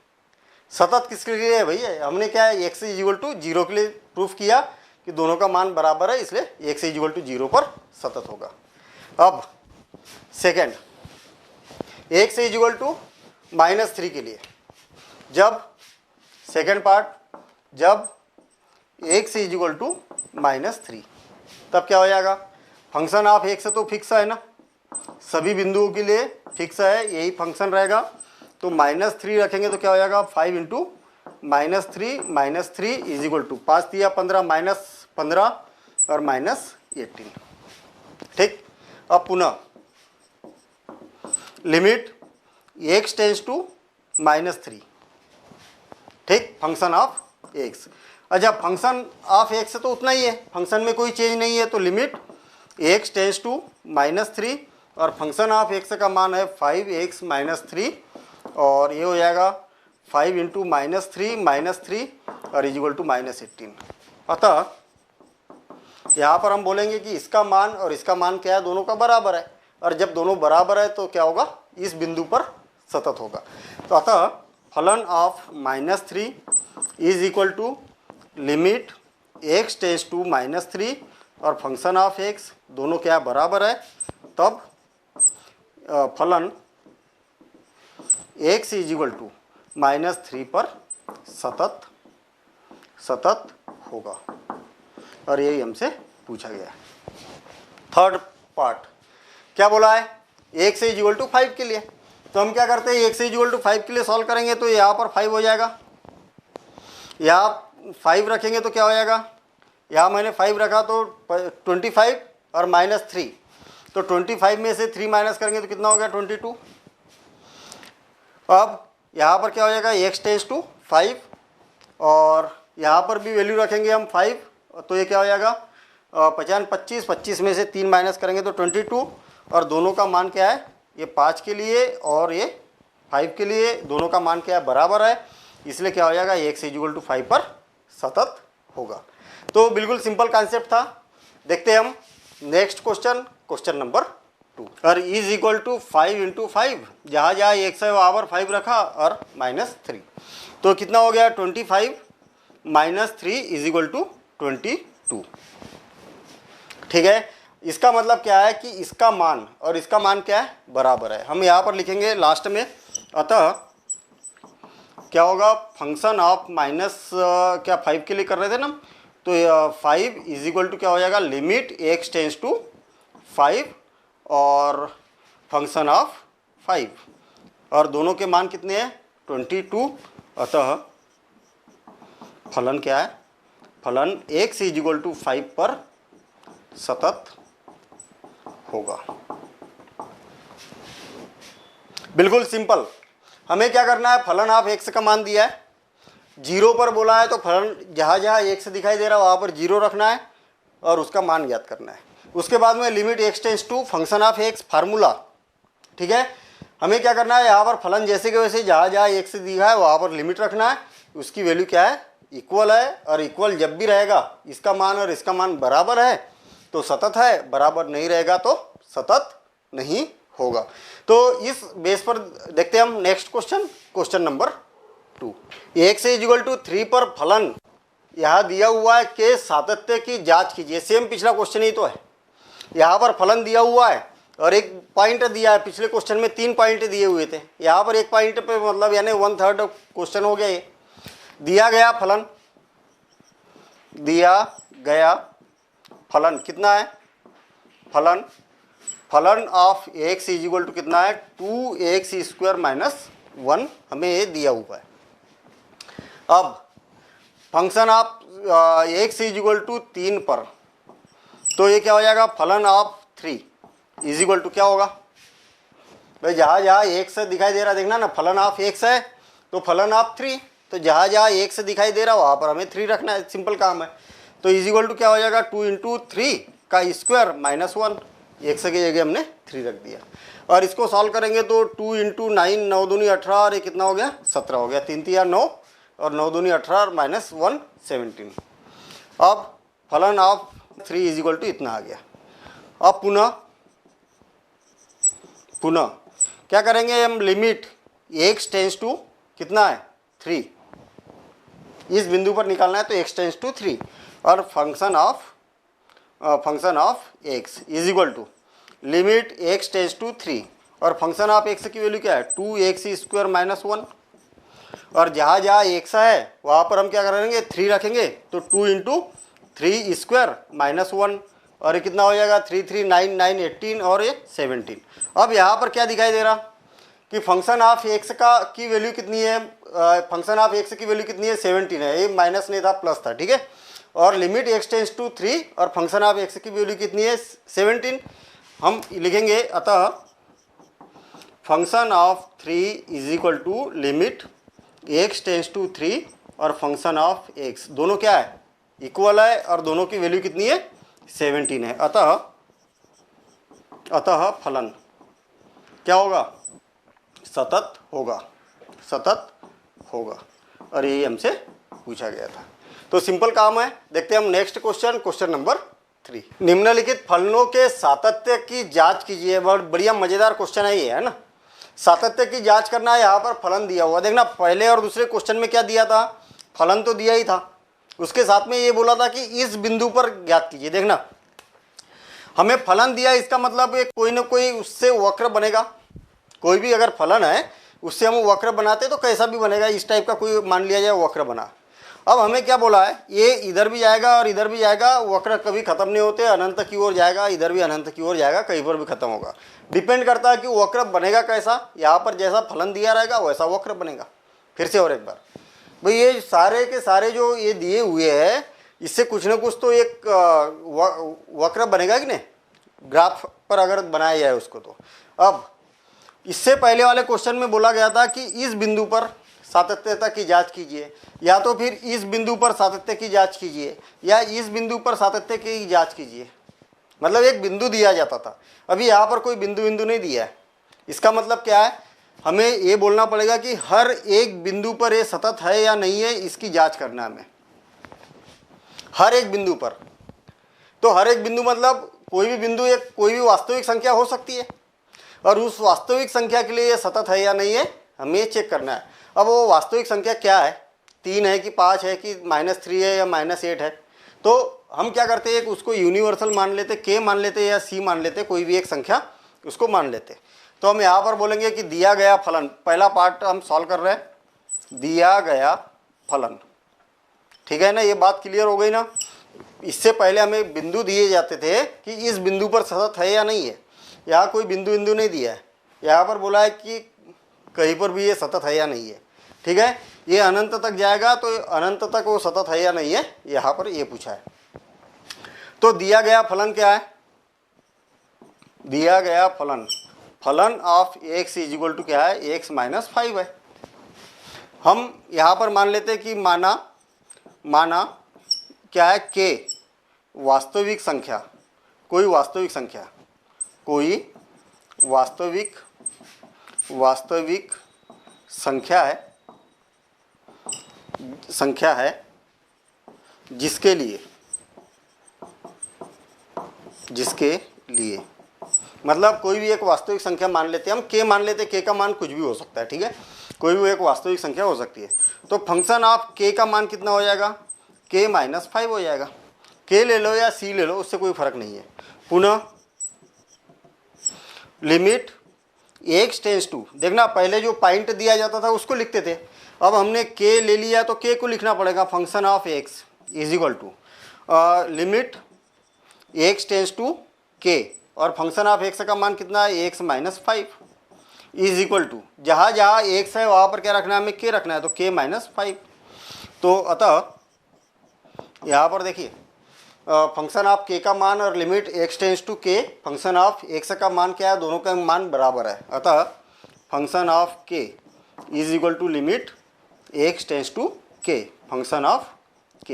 सतत किसके लिए है भैया, हमने क्या है, x इज इक्वल टू 0 के लिए प्रूफ किया कि दोनों का मान बराबर है, इसलिए x इज इक्वल टू 0 पर सतत होगा। अब second, x is equal to minus 3 के लिए, जब सेकेंड पार्ट, जब x is equal to minus 3 तब क्या हो जाएगा, फंक्शन ऑफ x तो फिक्स है ना, सभी बिंदुओं के लिए फिक्स है, यही फंक्शन रहेगा। तो माइनस 3 रखेंगे तो क्या हो जाएगा, 5 into minus 3 is equal to 5 दिया 15 माइनस 15 और माइनस 18। ठीक, अब पुनः limit x tends to minus 3। ठीक, फंक्शन ऑफ x। अच्छा, फंक्शन ऑफ x तो उतना ही है, फंक्शन में कोई चेंज नहीं है। तो limit x tends to minus 3 और फंक्शन ऑफ x का मान है 5x माइनस 3 और ये हो जाएगा 5 इंटू माइनस 3 और इज इक्वल टू माइनस 18। अतः यहाँ पर हम बोलेंगे कि इसका मान और इसका मान क्या है, दोनों का बराबर है, और जब दोनों बराबर है तो क्या होगा, इस बिंदु पर सतत होगा। तो अतः फलन of minus 3 is equal to limit x tends to minus 3 और फंक्शन ऑफ एक्स दोनों क्या बराबर है, तब फलन एक्स इज इक्वल टू -3 पर सतत होगा। और यही हमसे पूछा गया है। थर्ड पार्ट क्या बोला है, एक्स इज इक्वल टू 5 के लिए। तो हम क्या करते हैं, एक्स इज इक्वल टू 5 के लिए सॉल्व करेंगे तो यहाँ पर 5 हो जाएगा, यहाँ 5 रखेंगे तो क्या हो जाएगा, यहाँ मैंने 5 रखा तो 25 और -3, तो 25 में से 3 माइनस करेंगे तो कितना हो गया 22। अब यहाँ पर क्या हो जाएगा, x टेंस टू 5 और यहाँ पर भी वैल्यू रखेंगे हम 5, तो ये क्या हो जाएगा 25 में से 3 माइनस करेंगे तो 22, और दोनों का मान क्या है, ये 5 के लिए और ये 5 के लिए, दोनों का मान क्या है बराबर है, इसलिए क्या हो जाएगा x इज इक्वल टू 5 पर सतत होगा। तो बिल्कुल सिंपल कॉन्सेप्ट था। देखते हैं हम नेक्स्ट क्वेश्चन, क्वेश्चन नंबर 2। और इज इक्वल टू 5 इंटू 5, जहाँ जहाँ x है वहाँ पर 5 रखा और -3, तो कितना हो गया 25 -3 इज इक्वल टू 22। ठीक है, इसका मतलब क्या है कि इसका मान और इसका मान क्या है बराबर है। हम यहाँ पर लिखेंगे लास्ट में, अतः क्या होगा फंक्शन ऑफ क्या 5 के लिए कर रहे थे ना, तो 5 इज इक्वल टू क्या हो जाएगा, लिमिट x टेंस टू 5 और फंक्शन ऑफ 5, और दोनों के मान कितने हैं 22। अतः फलन क्या है, फलन x इज इक्वल टू 5 पर सतत होगा। बिल्कुल सिंपल। हमें क्या करना है, फलन ऑफ x का मान दिया है, 0 पर बोला है तो फलन जहाँ जहाँ x दिखाई दे रहा है वहाँ पर 0 रखना है और उसका मान ज्ञात करना है। उसके बाद में limit x tends to function of x formula. ठीक है, हमें क्या करना है, यहाँ पर फलन जैसे कि वैसे जहाँ जहाँ x दिखा है वहाँ पर लिमिट रखना है, उसकी वैल्यू क्या है इक्वल है, और इक्वल जब भी रहेगा इसका मान और इसका मान बराबर है तो सतत है, बराबर नहीं रहेगा तो सतत नहीं होगा। तो इस बेस पर देखते हैं हम next question, question number 2। x is equal to 3 पर फलन यहाँ दिया हुआ है के सातत्य की जांच कीजिए। सेम पिछला क्वेश्चन ही तो है, यहाँ पर फलन दिया हुआ है और एक पॉइंट दिया है। पिछले क्वेश्चन में 3 पॉइंट दिए हुए थे, यहाँ पर एक पॉइंट पे मतलब यानी 1/3 क्वेश्चन हो गया। ये दिया गया फलन, दिया गया फलन कितना है, फलन of x is equal to कितना है 2x स्क्वायर -1 हमें ये दिया हुआ है। अब function of x is equal to 3 पर, तो ये क्या हो जाएगा फलन ऑफ 3 इज इक्वल टू क्या होगा भाई, जहाँ जहाँ x दिखाई दे रहा देखना ना, फलन ऑफ x है तो फलन ऑफ 3, तो जहाँ जहाँ x दिखाई दे रहा वहाँ पर हमें 3 रखना है, सिंपल काम है। तो इज इक्वल टू क्या हो जाएगा 2 इंटू 3 का स्क्वायर -1, x की जगह हमने 3 रख दिया। और इसको सॉल्व करेंगे तो 2 इंटू 9, 9 दूनी 18 और ये कितना हो गया 17 हो गया, 3 3 9 और 9 दूनी 18 और -1 17। अब फलन ऑफ 3 इज इक्वल टू इतना आ गया। अब पुनः क्या करेंगे हम, लिमिट x टेंस टू कितना है 3, इस बिंदु पर निकालना है तो x टेंस टू 3, और function of x is equal to limit x tends to 3, और फंक्शन ऑफ x की वैल्यू क्या है 2x स्क्वायर -1, और जहाँ जहाँ x है वहाँ पर हम क्या करेंगे 3 रखेंगे, तो 2 इंटू 3 स्क्वायर -1, और ये कितना हो जाएगा 3 3 9 9 18 और ये 17। अब यहाँ पर क्या दिखाई दे रहा कि फंक्शन ऑफ x का की वैल्यू कितनी है, फंक्शन ऑफ x की वैल्यू कितनी है 17 है, ये माइनस नहीं था प्लस था। ठीक है, और लिमिट x टेंस टू 3 और फंक्शन ऑफ x की वैल्यू कितनी है 17, हम लिखेंगे अतः function of 3 is equal to limit x tends to 3 और फंक्शन ऑफ x दोनों क्या है इक्वल है, और दोनों की वैल्यू कितनी है 17 है। अतः फलन क्या होगा सतत होगा, और यही हमसे पूछा गया था। तो सिंपल काम है। देखते हैं हम नेक्स्ट क्वेश्चन, क्वेश्चन नंबर 3। निम्नलिखित फलनों के सातत्य की जांच कीजिए। बहुत बढ़िया मजेदार क्वेश्चन है ये, है ना। सातत्य की जांच करना है, यहाँ पर फलन दिया हुआ देखना। पहले और दूसरे क्वेश्चन में क्या दिया था, फलन तो दिया ही था, उसके साथ में ये बोला था कि इस बिंदु पर ज्ञात कीजिए। देखना हमें फलन दिया, इसका मतलब एक कोई ना कोई उससे वक्र बनेगा। कोई भी अगर फलन है उससे हम वक्र बनाते तो कैसा भी बनेगा, इस टाइप का कोई मान लिया जाए वक्र बना। अब हमें क्या बोला है, ये इधर भी जाएगा और इधर भी जाएगा, वक्र कभी खत्म नहीं होते, अनंत की ओर जाएगा, इधर भी अनंत की ओर जाएगा, कहीं पर भी खत्म होगा। डिपेंड करता है कि वक्र बनेगा कैसा। यहाँ पर जैसा फलन दिया रहेगा वैसा वक्र बनेगा। फिर से और एक बार भाई, ये सारे के सारे जो ये दिए हुए हैं इससे कुछ ना कुछ तो एक वक्र बनेगा कि नहीं, ग्राफ पर अगर बनाया जाए उसको। तो अब इससे पहले वाले क्वेश्चन में बोला गया था कि इस बिंदु पर सातत्यता की जांच कीजिए, या तो फिर इस बिंदु पर सातत्य की जांच कीजिए, या इस बिंदु पर सातत्य की जांच कीजिए। मतलब एक बिंदु दिया जाता था। अभी यहाँ पर कोई बिंदु नहीं दिया है। इसका मतलब क्या है, हमें ये बोलना पड़ेगा कि हर एक बिंदु पर ये सतत है या नहीं है, इसकी जांच करना है हमें हर एक बिंदु पर। तो हर एक बिंदु मतलब कोई भी बिंदु एक कोई भी वास्तविक संख्या हो सकती है, और उस वास्तविक संख्या के लिए ये सतत है या नहीं है हमें चेक करना है। अब वो वास्तविक संख्या क्या है, 3 है कि 5 है कि -3 है या -8 है। तो हम क्या करते हैं, उसको यूनिवर्सल मान लेते, k मान लेते या c मान लेते, कोई भी एक संख्या उसको मान लेते। तो हम यहाँ पर बोलेंगे कि दिया गया फलन, पहला पार्ट हम सॉल्व कर रहे हैं, दिया गया फलन। ठीक है ना, ये बात क्लियर हो गई ना। इससे पहले हमें बिंदु दिए जाते थे कि इस बिंदु पर सतत है या नहीं है। यहाँ कोई बिंदु नहीं दिया है, यहाँ पर बोला है कि कहीं पर भी ये सतत है या नहीं है। ठीक है, ये अनंत तक जाएगा तो अनंत तक वो सतत है या नहीं है, यहाँ पर ये पूछा है। तो दिया गया फलन क्या है, दिया गया फलन of x is equal to क्या है, x - 5 है। हम यहाँ पर मान लेते हैं कि माना क्या है, k वास्तविक संख्या, कोई वास्तविक संख्या है जिसके लिए मतलब कोई भी एक वास्तविक संख्या मान लेते हैं हम, k मान लेते, k का मान कुछ भी हो सकता है। ठीक है, कोई भी एक वास्तविक संख्या हो सकती है। तो फंक्शन ऑफ k का मान कितना हो जाएगा, k - 5 हो जाएगा। k ले लो या c ले लो, उससे कोई फर्क नहीं है। पुनः लिमिट x टेंस टू, देखना पहले जो पॉइंट दिया जाता था उसको लिखते थे, अब हमने k ले लिया तो k को लिखना पड़ेगा। Function of x is equal to limit x tends to k, और फंक्शन ऑफ x का मान कितना है, x - 5 इज इक्वल टू, जहाँ जहाँ x है वहाँ पर क्या रखना है, हमें k रखना है, तो k - 5। तो अतः यहाँ पर देखिए फंक्शन ऑफ k का मान और limit x tends to k, function of x का मान क्या है, दोनों का मान बराबर है। अतः function of k is equal to limit x tends to k, function of k,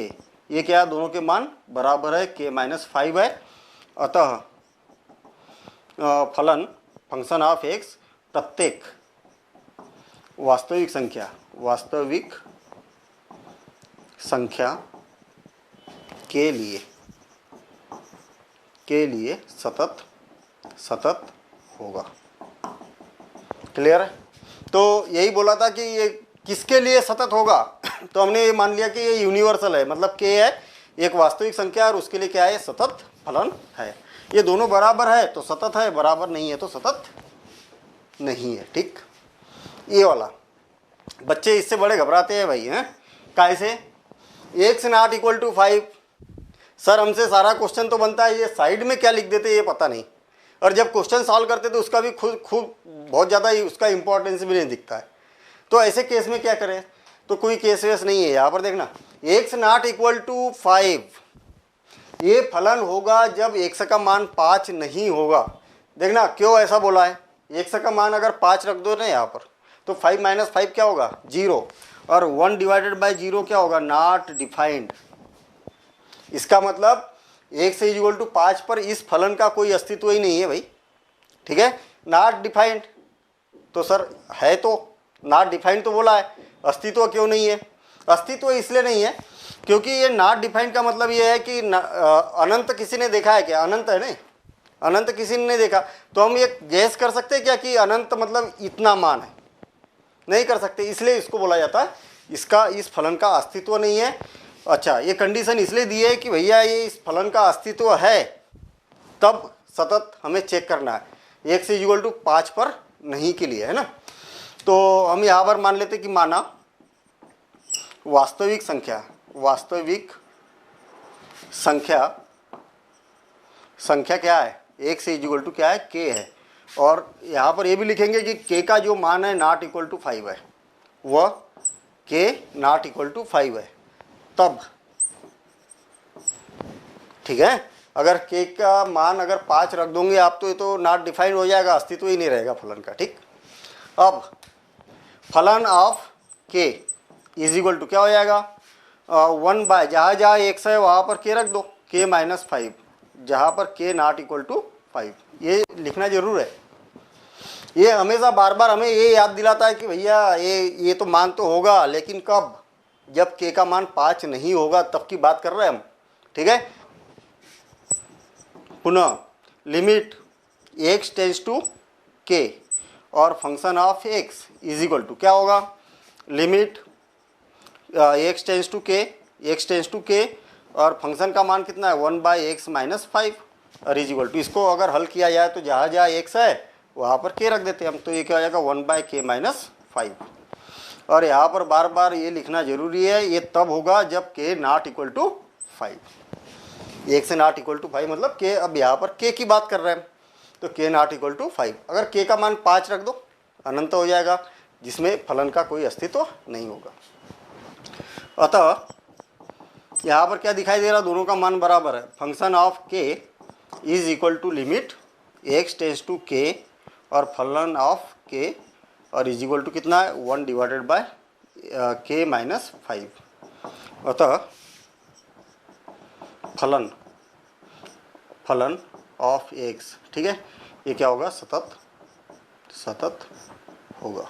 ये क्या है, दोनों के मान बराबर है, k - 5 है। अतः फलन फंक्शन ऑफ x प्रत्येक वास्तविक संख्या के लिए सतत होगा। क्लियर है। तो यही बोला था कि ये किसके लिए सतत होगा, तो हमने ये मान लिया कि ये यूनिवर्सल है, मतलब k है एक वास्तविक संख्या और उसके लिए क्या है, सतत फलन है। ये दोनों बराबर है तो सतत है, बराबर नहीं है तो सतत नहीं है। ठीक, ये वाला बच्चे इससे बड़े घबराते हैं भाई, हैं कैसे, x not equal to 5। Sir हमसे सारा क्वेश्चन तो बनता है, ये साइड में क्या लिख देते ये पता नहीं, और जब क्वेश्चन सॉल्व करते तो उसका भी खूब बहुत ज़्यादा ही उसका इंपॉर्टेंस भी नहीं दिखता है। तो ऐसे केस में क्या करें, तो कोई केस वेस नहीं है। यहाँ पर देखना x नॉट इक्वल टू 5, ये फलन होगा जब x का मान 5 नहीं होगा। देखना क्यों ऐसा बोला है, x का मान अगर 5 रख दो ना यहाँ पर, तो 5 - 5 क्या होगा, 0, और 1 डिवाइडेड बाई 0 क्या होगा, नॉट डिफाइंड। इसका मतलब x इज इक्वल टू 5 पर इस फलन का कोई अस्तित्व ही नहीं है भाई। ठीक है, नॉट डिफाइंड, तो सर है तो नॉट डिफाइंड तो बोला है, अस्तित्व क्यों नहीं है, अस्तित्व इसलिए नहीं है क्योंकि ये नॉट डिफाइंड का मतलब ये है कि अनंत किसी ने देखा है क्या, अनंत है नहीं, अनंत किसी ने नहीं देखा। तो हम ये गैस कर सकते हैं क्या कि अनंत मतलब इतना मान है, नहीं कर सकते, इसलिए इसको बोला जाता है इसका इस फलन का अस्तित्व नहीं है। अच्छा, ये कंडीशन इसलिए दी है कि भैया ये इस फलन का अस्तित्व है तब सतत हमें चेक करना है। x इक्वल टू 5 पर नहीं के लिए, है ना। तो हम यहाँ पर मान लेते कि माना वास्तविक संख्या क्या है, x इक्वल टू क्या है, k है। और यहाँ पर ये भी लिखेंगे कि k का जो मान है नॉट इक्वल टू 5 है, वह k नॉट इक्वल टू 5 है, तब ठीक है। अगर k का मान अगर 5 रख दोगे आप तो ये तो नॉट डिफाइंड हो जाएगा, अस्तित्व ही नहीं रहेगा फलन का, ठीक। अब फलन of k is equal to क्या हो जाएगा, 1 बाय जहाँ जहाँ x है वहाँ पर k रख दो, k माइनस 5, जहाँ पर k नॉट इक्वल टू 5, ये लिखना जरूर है। ये हमेशा बार बार हमें ये याद दिलाता है कि भैया ये तो मान तो होगा, लेकिन कब, जब k का मान 5 नहीं होगा तब की बात कर रहे हैं हम, ठीक है। पुनः limit x tends to k और function of x is equal to क्या होगा, limit x tends to k और फंक्शन का मान कितना है 1 बाई एक्स माइनस 5 और इज इक्वल टू, इसको अगर हल किया जाए तो जहाँ जहाँ x है वहाँ पर k रख देते हैं हम, तो ये क्या हो जाएगा 1 बाई के माइनस 5। और यहाँ पर बार बार ये लिखना जरूरी है, ये तब होगा जब k नॉट इक्वल टू 5, 1 से नॉट इक्वल टू 5 मतलब k, अब यहाँ पर k की बात कर रहे हैं तो k नॉट इक्वल टू 5। अगर k का मान 5 रख दो अनंत हो जाएगा, जिसमें फलन का कोई अस्तित्व नहीं होगा। अतः यहाँ पर क्या दिखाई दे रहा, दोनों का मान बराबर है। Function of k is equal to limit x tends to k और फलन ऑफ k और इज इक्वल टू कितना है 1 डिवाइडेड बाय k माइनस 5। अतः फलन ऑफ x, ठीक है, ये क्या होगा, सतत होगा,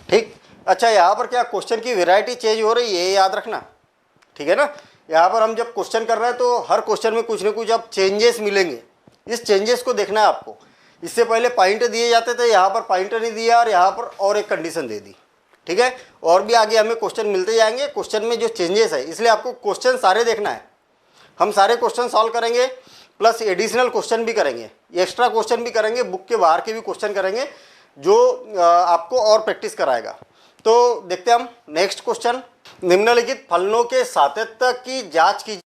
ठीक। अच्छा, यहाँ पर क्या क्वेश्चन की वैरायटी चेंज हो रही है, ये याद रखना, ठीक है ना। यहाँ पर हम जब क्वेश्चन कर रहे हैं तो हर क्वेश्चन में कुछ ना कुछ अब चेंजेस मिलेंगे, इस चेंजेस को देखना है आपको। इससे पहले पॉइंट दिए जाते थे, यहाँ पर पॉइंट नहीं दिया और यहाँ पर और एक कंडीशन दे दी, ठीक है। और भी आगे हमें क्वेश्चन मिलते जाएंगे, क्वेश्चन में जो चेंजेस है, इसलिए आपको क्वेश्चन सारे देखना है। हम सारे क्वेश्चन सॉल्व करेंगे प्लस एडिशनल क्वेश्चन भी करेंगे, एक्स्ट्रा क्वेश्चन भी करेंगे, बुक के बाहर के भी क्वेश्चन करेंगे जो आपको और प्रैक्टिस कराएगा। तो देखते हैं हम नेक्स्ट क्वेश्चन। निम्नलिखित फलनों के सातत्य की जांच कीजिए।